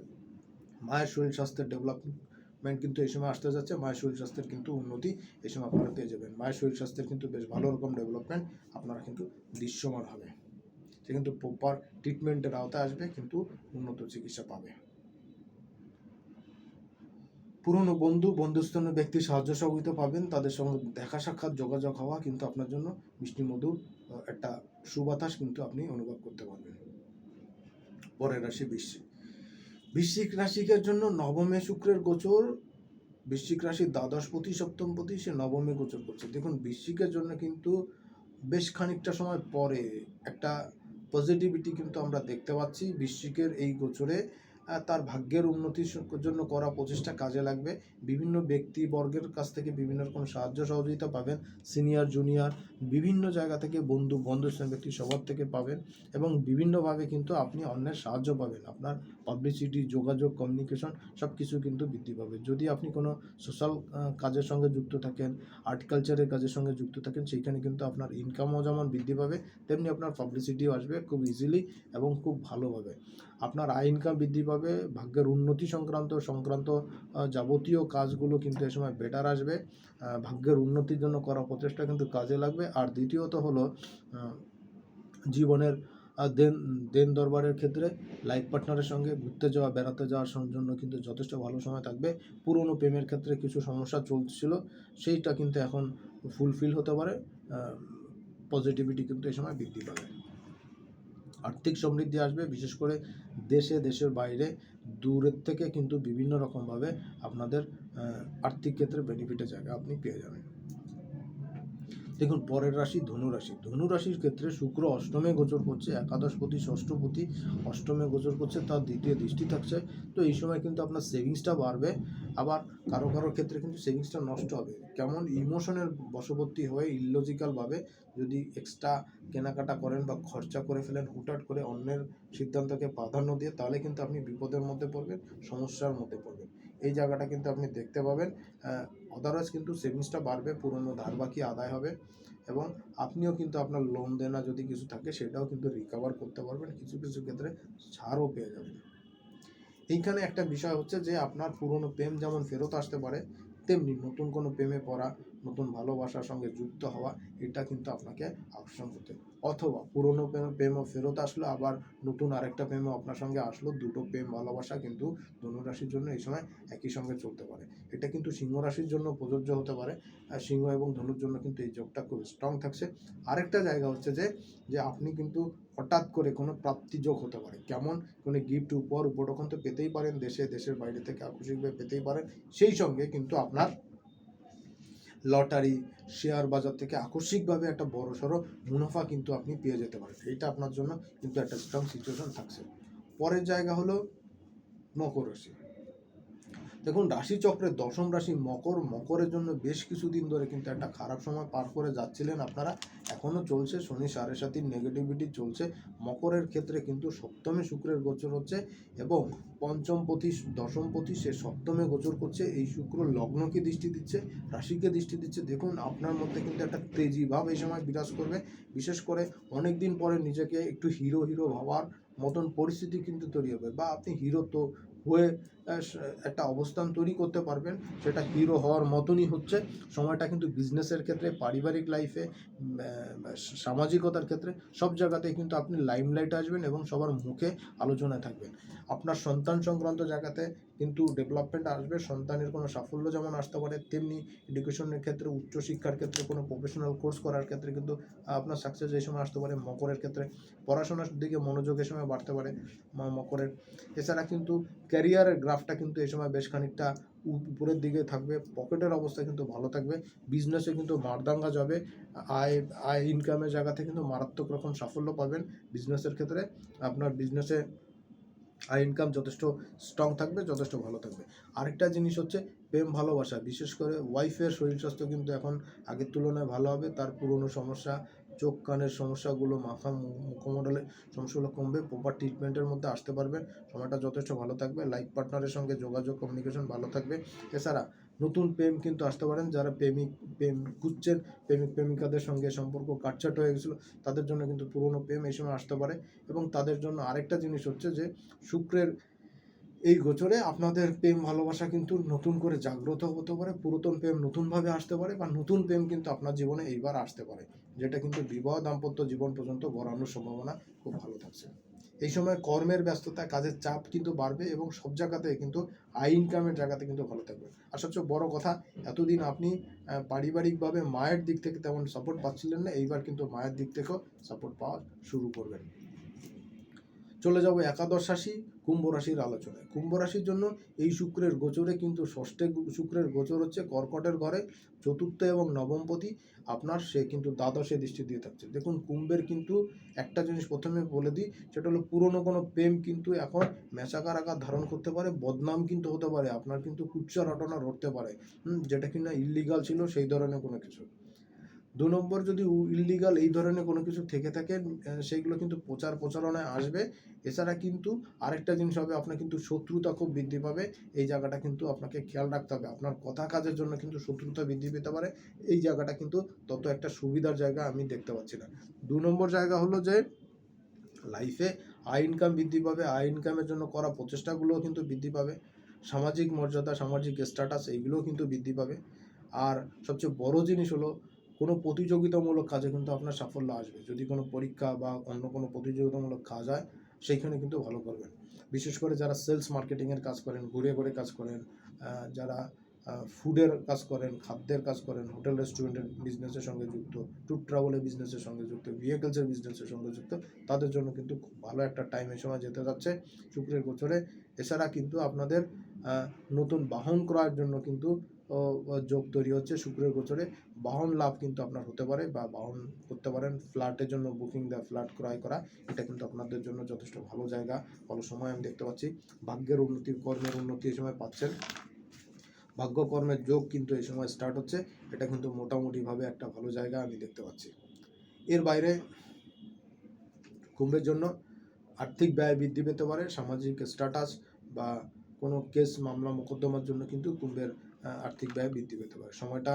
মায়ের শরীর স্বাস্থ্যের ডেভেলপমেন্ট কিন্তু এই সময় আসতে যাচ্ছে। মায়ের শরীর স্বাস্থ্যের কিন্তু উন্নতি এই সময় আপনারা পেয়ে যাবেন। মায়ের শরীর স্বাস্থ্যের কিন্তু বেশ ভালো রকম ডেভেলপমেন্ট আপনারা কিন্তু দৃশ্যমান হবে। সে কিন্তু প্রপার ট্রিটমেন্টের আওতায় আসবে, কিন্তু উন্নত চিকিৎসা পাবে। পুরনো বন্ধুস্থানীয় ব্যক্তির সাহায্য সহযোগিতা পাবেন, তাদের সঙ্গে দেখা সাক্ষাৎ যোগাযোগ হওয়া কিন্তু আপনার জন্য মিষ্টি মধুর একটা সুবাতাস কিন্তু আপনি অনুভব করতে পারবেন। পরের রাশি বৃশ্চিক। বৃশ্চিক রাশিকের জন্য নবমে শুক্রের গোচর। বৃশ্চিক রাশির দ্বাদশপতি সপ্তমপতি সে নবমে গোচর করছে। দেখুন, বৃশ্চিকের জন্য কিন্তু বেশ খানিকটা সময় পরে একটা পজিটিভিটি কিন্তু আমরা দেখতে পাচ্ছি বৃশ্চিকের এই গোচরে। তার ভাগ্যের উন্নতির জন্য করা প্রচেষ্টা কাজে লাগবে। বিভিন্ন ব্যক্তিবর্গের কাছ থেকে বিভিন্ন রকম সাহায্য সহযোগিতা পাবেন, সিনিয়র জুনিয়র বিভিন্ন জায়গা থেকে, বন্ধু ব্যক্তি সবার থেকে পাবেন, এবং বিভিন্নভাবে কিন্তু আপনি অন্যের সাহায্য পাবেন। আপনার পাবলিসিটি, যোগাযোগ, কমিউনিকেশন সব কিছু কিন্তু বৃদ্ধি পাবে। যদি আপনি কোনো সোশ্যাল কাজের সঙ্গে যুক্ত থাকেন, আর্ট কালচারের কাজের সঙ্গে যুক্ত থাকেন, সেইখানে কিন্তু আপনার ইনকামও যেমন বৃদ্ধি পাবে, তেমনি আপনার পাবলিসিটিও আসবে খুব ইজিলি এবং খুব ভালোভাবে। আপনার আয় ইনকাম বৃদ্ধি পাবে, ভাগ্যের উন্নতি সংক্রান্ত যাবতীয় কাজগুলো কিন্তু এ সময় বেটার আসবে। ভাগ্যের উন্নতির জন্য করা প্রচেষ্টা কিন্তু কাজে লাগবে। আর দ্বিতীয়ত হলো জীবনের দেন দরবারের ক্ষেত্রে লাইফ পার্টনারের সঙ্গে ঘুরতে যাওয়া, বেড়াতে যাওয়ার জন্য কিন্তু যথেষ্ট ভালো সময় থাকবে। পুরনো প্রেমের ক্ষেত্রে কিছু সমস্যা চলছিল, সেইটা কিন্তু এখন ফুলফিল হতে পারে। পজিটিভিটি কিন্তু এই সময় বৃদ্ধি পাবে। আর্থিক সমৃদ্ধি আসবে, বিশেষ করে দেশের বাইরে, দূরের থেকে কিন্তু বিভিন্ন রকমভাবে আপনাদের আর্থিক ক্ষেত্রে বেনিফিটের জায়গা আপনি পেয়ে যাবেন। দেখুন, পরের রাশি ধনুরাশি। ধনুরাশির ক্ষেত্রে শুক্র অষ্টমে গোচর করছে, একাদশপতি ষষ্ঠপতি অষ্টমে গোচর করছে, তার দ্বিতীয় দৃষ্টি থাকছে। তো এই সময় কিন্তু আপনার সেভিংসটা বাড়বে, আবার কারোর ক্ষেত্রে কিন্তু সেভিংসটা নষ্ট হবে। কেমন ইমোশনের বশবর্তী হয়ে ইললজিক্যালভাবে যদি এক্সট্রা কেনাকাটা করেন বা খরচা করে ফেলেন হুটহাট করে অন্যের সিদ্ধান্তকে প্রাধান্য দিয়ে, তাহলে কিন্তু আপনি বিপদের মধ্যে পড়বেন, সমস্যার মধ্যে পড়বেন। এই জায়গাটা কিন্তু আপনি দেখতে পাবেন। আদারওয়াইজ কিন্তু সেভিংসটা বাড়বে, পুরনো ধার বাকি আদায় হবে, এবং আপনিও কিন্তু আপনার লোন দেনা যদি কিছু থাকে সেটাও কিন্তু রিকভার করতে পারবেন, কিছু ক্ষেত্রে ছাড়ও পেয়ে যাবেন। এইখানে একটা বিষয় হচ্ছে যে আপনার পুরনো প্রেম যেমন ফেরত আসতে পারে, তেমনি নতুন কোনো প্রেমে পড়া, নতুন ভালোবাসার সঙ্গে যুক্ত হওয়া, এটা কিন্তু আপনাকে আকর্ষণ করতে, অথবা পুরনো প্রেমও ফেরত আসলো, আবার নতুন আরেকটা প্রেমও আপনার সঙ্গে আসলো। দুটো প্রেম ভালোবাসা কিন্তু ধনুরাশির জন্য এই সময় একই সঙ্গে চলতে পারে। এটা কিন্তু সিংহ রাশির জন্য প্রযোজ্য হতে পারে। সিংহ এবং ধনুর জন্য কিন্তু এই যোগটা খুব স্ট্রং থাকছে। আরেকটা জায়গা হচ্ছে যে আপনি কিন্তু হঠাৎ করে কোনো প্রাপ্তিযোগ হতে পারে। কেমন? কোনো গিফট, উপঢৌকন তো পেতেই পারেন, দেশের বাইরে থেকে আকস্মিকভাবে পেতেই পারেন। সেই সঙ্গে কিন্তু আপনার লটারি, শেয়ার বাজার থেকে আকস্মিকভাবে একটা বড়সড় মুনাফা কিন্তু আপনি পেয়ে যেতে পারেন। এইটা আপনার জন্য কিন্তু একটা স্ট্রং সিচুয়েশন থাকছে। পরের জায়গা হলো মকর রাশি। দেখুন, রাশিচক্রের দশম রাশি মকরের জন্য বেশ কিছুদিন ধরে কিন্তু একটা খারাপ সময় পার করে যাচ্ছিলেন আপনারা, এখনও চলছে। শনি 7.5 নেগেটিভিটি চলছে। মকরের ক্ষেত্রে কিন্তু সপ্তমে শুক্রের গোচর হচ্ছে, এবং পঞ্চমপতি দশমপতি সে সপ্তমে গোচর করছে। এই শুক্র লগ্নকে দৃষ্টি দিচ্ছে, রাশিকে দৃষ্টি দিচ্ছে। দেখুন, আপনার মধ্যে কিন্তু একটা তেজি ভাব এই সময় বিরাজ করবে। বিশেষ করে অনেক দিন পরে নিজেকে একটু হিরো ভাবার মতন পরিস্থিতি কিন্তু তৈরি হবে, বা আপনি হিরো তো হয়ে একটা অবস্থান তৈরি করতে পারবেন, সেটা হিরো হওয়ার মতনই হচ্ছে। সময়টা কিন্তু বিজনেসের ক্ষেত্রে, পারিবারিক লাইফে, সামাজিকতার ক্ষেত্রে সব জায়গাতেই কিন্তু আপনি লাইমলাইটে আসবেন এবং সবার মুখে আলোচনায় থাকবেন। আপনার সন্তান সংক্রান্ত জায়গাতে কিন্তু ডেভেলপমেন্ট আসবে। সন্তানের কোনো সাফল্য যেমন আসতে পারে, তেমনি এডুকেশনের ক্ষেত্রে, উচ্চশিক্ষার ক্ষেত্রে, কোনো প্রফেশনাল কোর্স করার ক্ষেত্রে কিন্তু আপনার সাকসেস এই সময় আসতে পারে। মকরের ক্ষেত্রে পড়াশোনার দিকে মনোযোগ এই সময় বাড়তে পারে মকরের। এছাড়া কিন্তু ক্যারিয়ারের গ্রাফটা কিন্তু এই সময় বেশ খানিকটা উপরের দিকে থাকবে। পকেটের অবস্থা কিন্তু ভালো থাকবে। বিজনেসে কিন্তু মারদাঙ্গা যাবে। আয় ইনকামের জায়গাতে কিন্তু মারাত্মক রকম সাফল্য পাবেন। বিজনেসের ক্ষেত্রে আপনার বিজনেসে আয় ইনকাম যথেষ্ট স্ট্রং থাকবে, যথেষ্ট ভালো থাকবে। আরেকটা জিনিস হচ্ছে প্রেম ভালোবাসা, বিশেষ করে ওয়াইফের শরীর স্বাস্থ্য কিন্তু এখন আগের তুলনায় ভালো হবে। তার পুরনো সমস্যা, চোখ কানের সমস্যাগুলো, মুখমণ্ডলের সমস্যাগুলো কমবে, প্রপার ট্রিটমেন্টের মধ্যে আসতে পারবেন। সময়টা যথেষ্ট ভালো থাকবে। লাইফ পার্টনারের সঙ্গে যোগাযোগ, কমিউনিকেশন ভালো থাকবে। এছাড়া নতুন প্রেম কিন্তু আসতে পারেন। যারা প্রেম খুঁজছেন, প্রেমিকাদের সঙ্গে সম্পর্ক কাটছাট হয়ে গেছিলো, তাদের জন্য কিন্তু পুরনো প্রেম এই সময় আসতে পারে। এবং তাদের জন্য আরেকটা জিনিস হচ্ছে যে শুক্রের এই গোচরে আপনাদের প্রেম ভালোবাসা কিন্তু নতুন করে জাগ্রত হতে পারে। পুরাতন প্রেম নতুনভাবে আসতে পারে, বা নতুন প্রেম কিন্তু আপনার জীবনে এইবার আসতে পারে, যেটা কিন্তু বিবাহ দাম্পত্য জীবন পর্যন্ত গড়ানোর সম্ভাবনা খুব ভালো থাকছে। এই সময় কর্মের ব্যস্ততা, কাজের চাপ কিন্তু বাড়বে, এবং সব জায়গাতে কিন্তু আয় ইনকামের জায়গাতে কিন্তু ভালো থাকবে। আর সবচেয়ে বড় কথা, এতদিন আপনি পারিবারিকভাবে মায়ের দিক থেকে তেমন সাপোর্ট পাচ্ছিলেন না, এইবার কিন্তু মায়ের দিক থেকেও সাপোর্ট পাওয়া শুরু করবেন। চলে যাব একাদশ রাশি, কুম্ভ রাশির আলোচনায়। কুম্ভ রাশির জন্য এই শুক্রের গোচরে কিন্তু ষষ্ঠে শুক্রের গোচর হচ্ছে কর্কটের ঘরে, চতুর্থ এবং নবমপতি আপনার, সে কিন্তু দ্বাদশে দৃষ্টি দিয়ে থাকছে। দেখুন কুম্ভের কিন্তু একটা জিনিস প্রথমে বলে দিই, সেটা হলো পুরনো কোনো প্রেম কিন্তু এখন মেচাকার আকার ধারণ করতে পারে, বদনাম কিন্তু হতে পারে, আপনার কিন্তু কুচ্চা রটনা রটতে পারে, যেটা কিনা ইল্লিগাল ছিল সেই ধরনের কোনো কিছু। 2 নম্বর, যদি ইল্লিগাল এই ধরনের কোনো কিছু থেকে থাকে সেইগুলো কিন্তু প্রচারণায় আসবে। এছাড়া কিন্তু আরেকটা জিনিস হবে, আপনার কিন্তু শত্রুতা খুব বৃদ্ধি পাবে। এই জায়গাটা কিন্তু আপনাকে খেয়াল রাখতে হবে, আপনার কথা কাজের জন্য কিন্তু শত্রুতা বৃদ্ধি পেতে পারে। এই জায়গাটা কিন্তু তত একটা সুবিধার জায়গা আমি দেখতে পাচ্ছি না। 2 নম্বর জায়গা হলো যে লাইফে আয় ইনকাম বৃদ্ধি পাবে, আয় ইনকামের জন্য করা প্রচেষ্টাগুলোও কিন্তু বৃদ্ধি পাবে, সামাজিক মর্যাদা, সামাজিক স্ট্যাটাস এইগুলোও কিন্তু বৃদ্ধি পাবে। আর সবচেয়ে বড় জিনিস হলো কোনো প্রতিযোগিতামূলক কাজে কিন্তু আপনার সাফল্য আসবে। যদি কোনো পরীক্ষা বা অন্য কোনো প্রতিযোগিতামূলক কাজ হয় সেইখানে কিন্তু ভালো করবেন। বিশেষ করে যারা সেলস মার্কেটিংয়ের কাজ করেন, ঘুরে ঘুরে কাজ করেন, যারা ফুডের কাজ করেন, খাদ্যের কাজ করেন, হোটেল রেস্টুরেন্টের বিজনেসের সঙ্গে যুক্ত, ট্যুর ট্রাভেলের বিজনেসের সঙ্গে যুক্ত, ভেহিকলসের বিজনেসের সঙ্গে যুক্ত, তাদের জন্য কিন্তু খুব ভালো একটা টাইমের সময় যেতে যাচ্ছে শুক্রের গোচরে। এছাড়া কিন্তু আপনাদের নতুন বাহন ক্রয়ের জন্য কিন্তু যোগ তৈরি হচ্ছে শুক্রের গোচরে। বাহন লাভ কিন্তু আপনার হতে পারে, বা বাহন করতে পারেন। ফ্ল্যাটের জন্য বুকিং দেওয়া, ফ্ল্যাট ক্রয় করা, এটা কিন্তু আপনাদের জন্য যথেষ্ট ভালো জায়গা, ভালো সময় আমি দেখতে পাচ্ছি। ভাগ্যের উন্নতি, কর্মের উন্নতি এই সময় পাচ্ছেন। ভাগ্যকর্মের যোগ কিন্তু এই সময় স্টার্ট হচ্ছে, এটা কিন্তু মোটামুটিভাবে একটা ভালো জায়গা আমি দেখতে পাচ্ছি। এর বাইরে কুম্ভের জন্য আর্থিক ব্যয় বৃদ্ধি পেতে পারে, সামাজিক স্ট্যাটাস বা কোনো কেস মামলা মোকদ্দমার জন্য কিন্তু কুম্ভের আর্থিক ব্যয় বৃদ্ধি পেতে পারে। সময়টা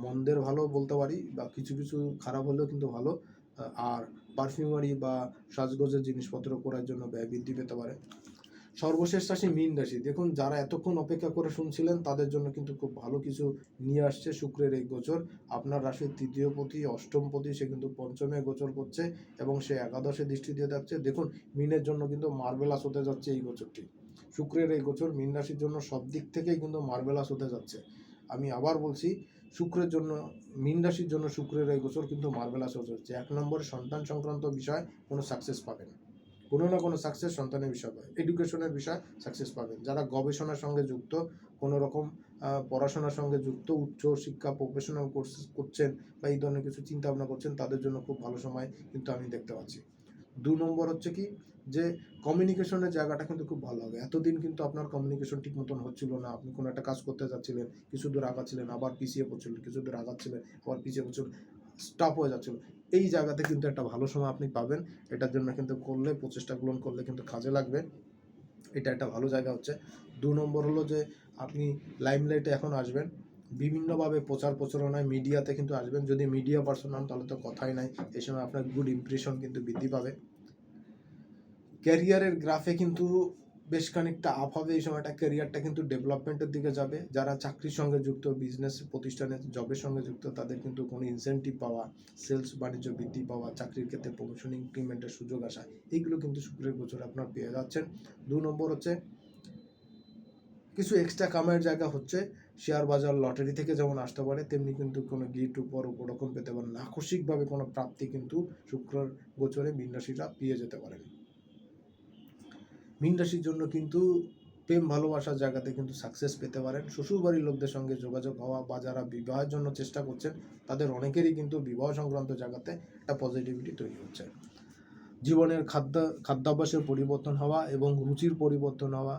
মন্দের ভালো বলতে পারি, বা কিছু কিছু খারাপ হলেও কিন্তু ভালো। আর পারফিউমারি বা সাজগোজের জিনিসপত্র করার জন্য ব্যয় বৃদ্ধি পেতে পারে। সর্বশেষ রাশি মীন রাশি। দেখুন যারা এতক্ষণ অপেক্ষা করে শুনছিলেন তাদের জন্য কিন্তু খুব ভালো কিছু নিয়ে আসছে শুক্রের এই গোচর। আপনার রাশির তৃতীয় পতি, অষ্টম পতি, সে কিন্তু পঞ্চমে গোচর করছে এবং সে একাদশে দৃষ্টি দিয়ে থাকছে। দেখুন মীনের জন্য কিন্তু মার্বেলাস হতে যাচ্ছে এই গোচরটি। শুক্রের এই গোচর মীন রাশির জন্য সব দিক থেকেই কিন্তু মার্বেলাস হতে যাচ্ছে। আমি আবার বলছি, শুক্রের জন্য, মীন রাশির জন্য শুক্রের এই গোচর কিন্তু মার্বেলাস হতে যাচ্ছে। 1 নম্বরে সন্তান সংক্রান্ত বিষয় কোনো সাকসেস পাবেন, কোনো না কোনো সাকসেস সন্তানের বিষয় পাবে। এডুকেশনের বিষয় সাকসেস পাবেন। যারা গবেষণার সঙ্গে যুক্ত, কোনো রকম পড়াশোনার সঙ্গে যুক্ত, উচ্চ শিক্ষা, প্রফেশনাল কোর্স করছেন বা এই ধরনের কিছু চিন্তা ভাবনা করছেন, তাদের জন্য খুব ভালো সময় কিন্তু আমি দেখতে পাচ্ছি। 2 নম্বর হচ্ছে কি, যে কমিউনিকেশনের জায়গাটা কিন্তু খুব ভালো হবে। এতদিন কিন্তু আপনার কমিউনিকেশন ঠিক মতন হচ্ছিল না, আপনি কোনো একটা কাজ করতে যাচ্ছিলেন, কিছু দূর আগাচ্ছিলেন, আবার পিছিয়ে পড়ছিলেন, কিছু দূর আগাচ্ছিলেন, আবার পিছিয়ে পড়ছিলেন, স্টপ হয়ে যাচ্ছিল। এই জায়গাতে কিন্তু একটা ভালো সময় আপনি পাবেন। এটার জন্য কিন্তু করলে, প্রচেষ্টা গ্রহণ করলে কিন্তু কাজে লাগবে। এটা একটা ভালো জায়গা হচ্ছে। 2 নম্বর হলো যে আপনি লাইমলাইটে এখন আসবেন, বিভিন্নভাবে প্রচারণায়, মিডিয়াতে কিন্তু আসবেন। যদি মিডিয়া পার্সন হন তাহলে তো কথাই নাই, এই সময় আপনার গুড ইমপ্রেশন কিন্তু বৃদ্ধি পাবে। ক্যারিয়ারের গ্রাফে কিন্তু বেশ খানিকটা আপ হবে এই সময়টা, ক্যারিয়ারটা কিন্তু ডেভেলপমেন্টের দিকে যাবে। যারা চাকরির সঙ্গে যুক্ত, বিজনেস প্রতিষ্ঠানে জবের সঙ্গে যুক্ত, তাদের কিন্তু কোনো ইনসেন্টিভ পাওয়া, সেলস বাণিজ্য বৃদ্ধি পাওয়া, চাকরির ক্ষেত্রে প্রমোশন ইনক্রিমেন্টের সুযোগ আসা, এইগুলো কিন্তু শুক্রের গোচরে আপনার পেয়ে যাচ্ছেন। 2 নম্বর হচ্ছে কিছু এক্সট্রা কামাইয়ের জায়গা হচ্ছে। শেয়ার বাজার, লটারি থেকে যেমন আসতে পারে, তেমনি কিন্তু কোনো গিফট উপরকম পেতে পারেন। আকস্মিকভাবে কোনো প্রাপ্তি কিন্তু শুক্রের গোচরে মীন রাশিরা পেয়ে যেতে পারেন। মীন রাশির জন্য কিন্তু প্রেম ভালোবাসার জায়গাতে কিন্তু সাকসেস পেতে পারেন। শ্বশুরবাড়ির লোকদের সঙ্গে যোগাযোগ হওয়া, বা যারা বিবাহের জন্য চেষ্টা করছেন তাদের অনেকেরই কিন্তু বিবাহ সংক্রান্ত জায়গাতে একটা পজিটিভিটি তৈরি হচ্ছে। জীবনের খাদ্যাভ্যাসের পরিবর্তন হওয়া এবং রুচির পরিবর্তন হওয়া,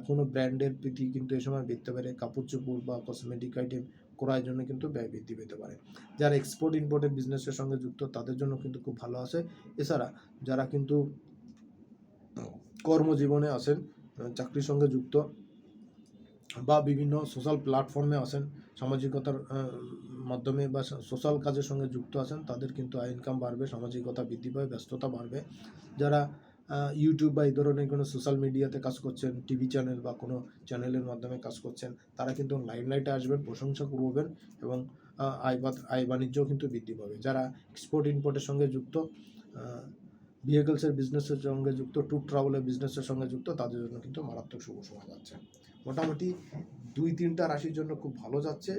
কোনো ব্র্যান্ডের প্রীতি কিন্তু এই সময় বৃদ্ধি পেতে পারে। কাপড় চোপড় বা কসমেটিক আইটেম করার জন্য কিন্তু ব্যয় বৃদ্ধি পেতে পারে। যারা এক্সপোর্ট ইম্পোর্টের বিজনেসের সঙ্গে যুক্ত তাদের জন্য কিন্তু খুব ভালো আছে। এছাড়া যারা কিন্তু কর্মজীবনে আছেন, চাকরির সঙ্গে যুক্ত, বা বিভিন্ন সোশ্যাল প্ল্যাটফর্মে আছেন, সামাজিকতার মাধ্যমে বা সোশ্যাল কাজের সঙ্গে যুক্ত আছেন, তাদের কিন্তু আয় ইনকাম বাড়বে, সামাজিকতা বৃদ্ধি পাবে, ব্যস্ততা বাড়বে। যারা ইউটিউব বা এই ধরনের কোনো সোশ্যাল মিডিয়াতে কাজ করছেন, টিভি চ্যানেল বা কোনো চ্যানেলের মাধ্যমে কাজ করছেন, তারা কিন্তু লাইমলাইটে আসবেন, প্রশংসা করবেন এবং আয় বাণিজ্যও কিন্তু বৃদ্ধি পাবে। যারা এক্সপোর্ট ইম্পোর্টের সঙ্গে যুক্ত, ভেহিকলসের বিজনেসের সঙ্গে যুক্ত, ট্যুর ট্রাভেলের বিজনেসের সঙ্গে যুক্ত, তাদের জন্য কিন্তু মারাত্মক শুভ সময় যাচ্ছে। মোটামুটি 2-3টা রাশির জন্য খুব ভালো যাচ্ছে।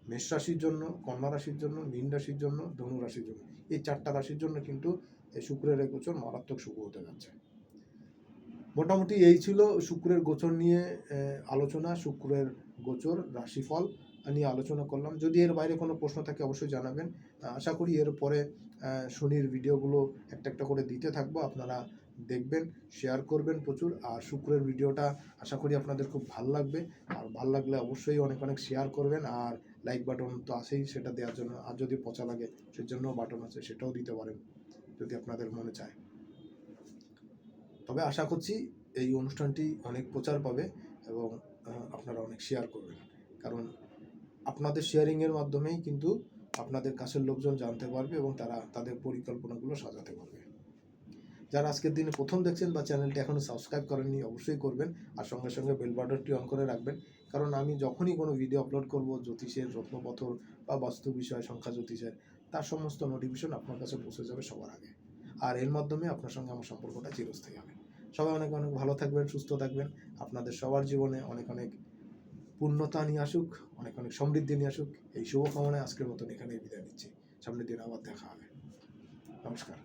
মেষ রাশির জন্য, কন্যা রাশির জন্য, মীন রাশির জন্য, ধনু রাশির জন্য, এই 4টা রাশির জন্য কিন্তু এই শুক্রের গোচর মারাত্মক শুভ হতে যাচ্ছে। মোটামুটি এই ছিল শুক্রের গোচর নিয়ে আলোচনা। শুক্রের গোচর রাশিফল নিয়ে আলোচনা করলাম। যদি এর বাইরে কোনো প্রশ্ন থাকে অবশ্যই জানাবেন। আশা করি এর পরে শনির ভিডিওগুলো একটা একটা করে দিতে থাকবো, আপনারা দেখবেন, শেয়ার করবেন প্রচুর। আর শুক্রের ভিডিওটা আশা করি আপনাদের খুব ভালো লাগবে। আর ভালো লাগলে অবশ্যই অনেক অনেক শেয়ার করবেন। আর লাইক বাটন তো আছেই, সেটা দেওয়ার জন্য। আর যদি পচা লাগে সেজন্যও বাটন আছে, সেটাও দিতে পারেন যদি আপনাদের মনে চায়। তবে আশা করছি এই অনুষ্ঠানটি অনেক প্রচার পাবে এবং আপনারা অনেক শেয়ার করবেন, কারণ আপনাদের শেয়ারিংয়ের মাধ্যমেই কিন্তু আপনাদের কাছের লোকজন জানতে পারবে এবং তারা তাদের পরিকল্পনাগুলো সাজাতে পারবে। যারা আজকের দিনে প্রথম দেখছেন বা চ্যানেলটি এখনও সাবস্ক্রাইব করেননি অবশ্যই করবেন। আর সঙ্গে সঙ্গে বেল বাটনটি অন করে রাখবেন, কারণ আমি যখনই কোনো ভিডিও আপলোড করব জ্যোতিষের, রত্নপথর বা বাস্তু বিষয়, সংখ্যা জ্যোতিষের, তার সমস্ত নোটিফিকেশন আপনার কাছে পৌঁছে যাবে সবার আগে। আর এর মাধ্যমে আপনার সঙ্গে আমার সম্পর্কটা চিরস্থায়ী হবে। সবাই অনেক অনেক ভালো থাকবেন, সুস্থ থাকবেন। আপনাদের সবার জীবনে অনেক অনেক পূর্ণতা নিয়ে আসুক, অনেক অনেক সমৃদ্ধি নিয়ে আসুক। এই শুভকামনায় আজকের মতন এখানেই বিদায় নিচ্ছি। সামনের দিন আবার দেখা হবে। নমস্কার।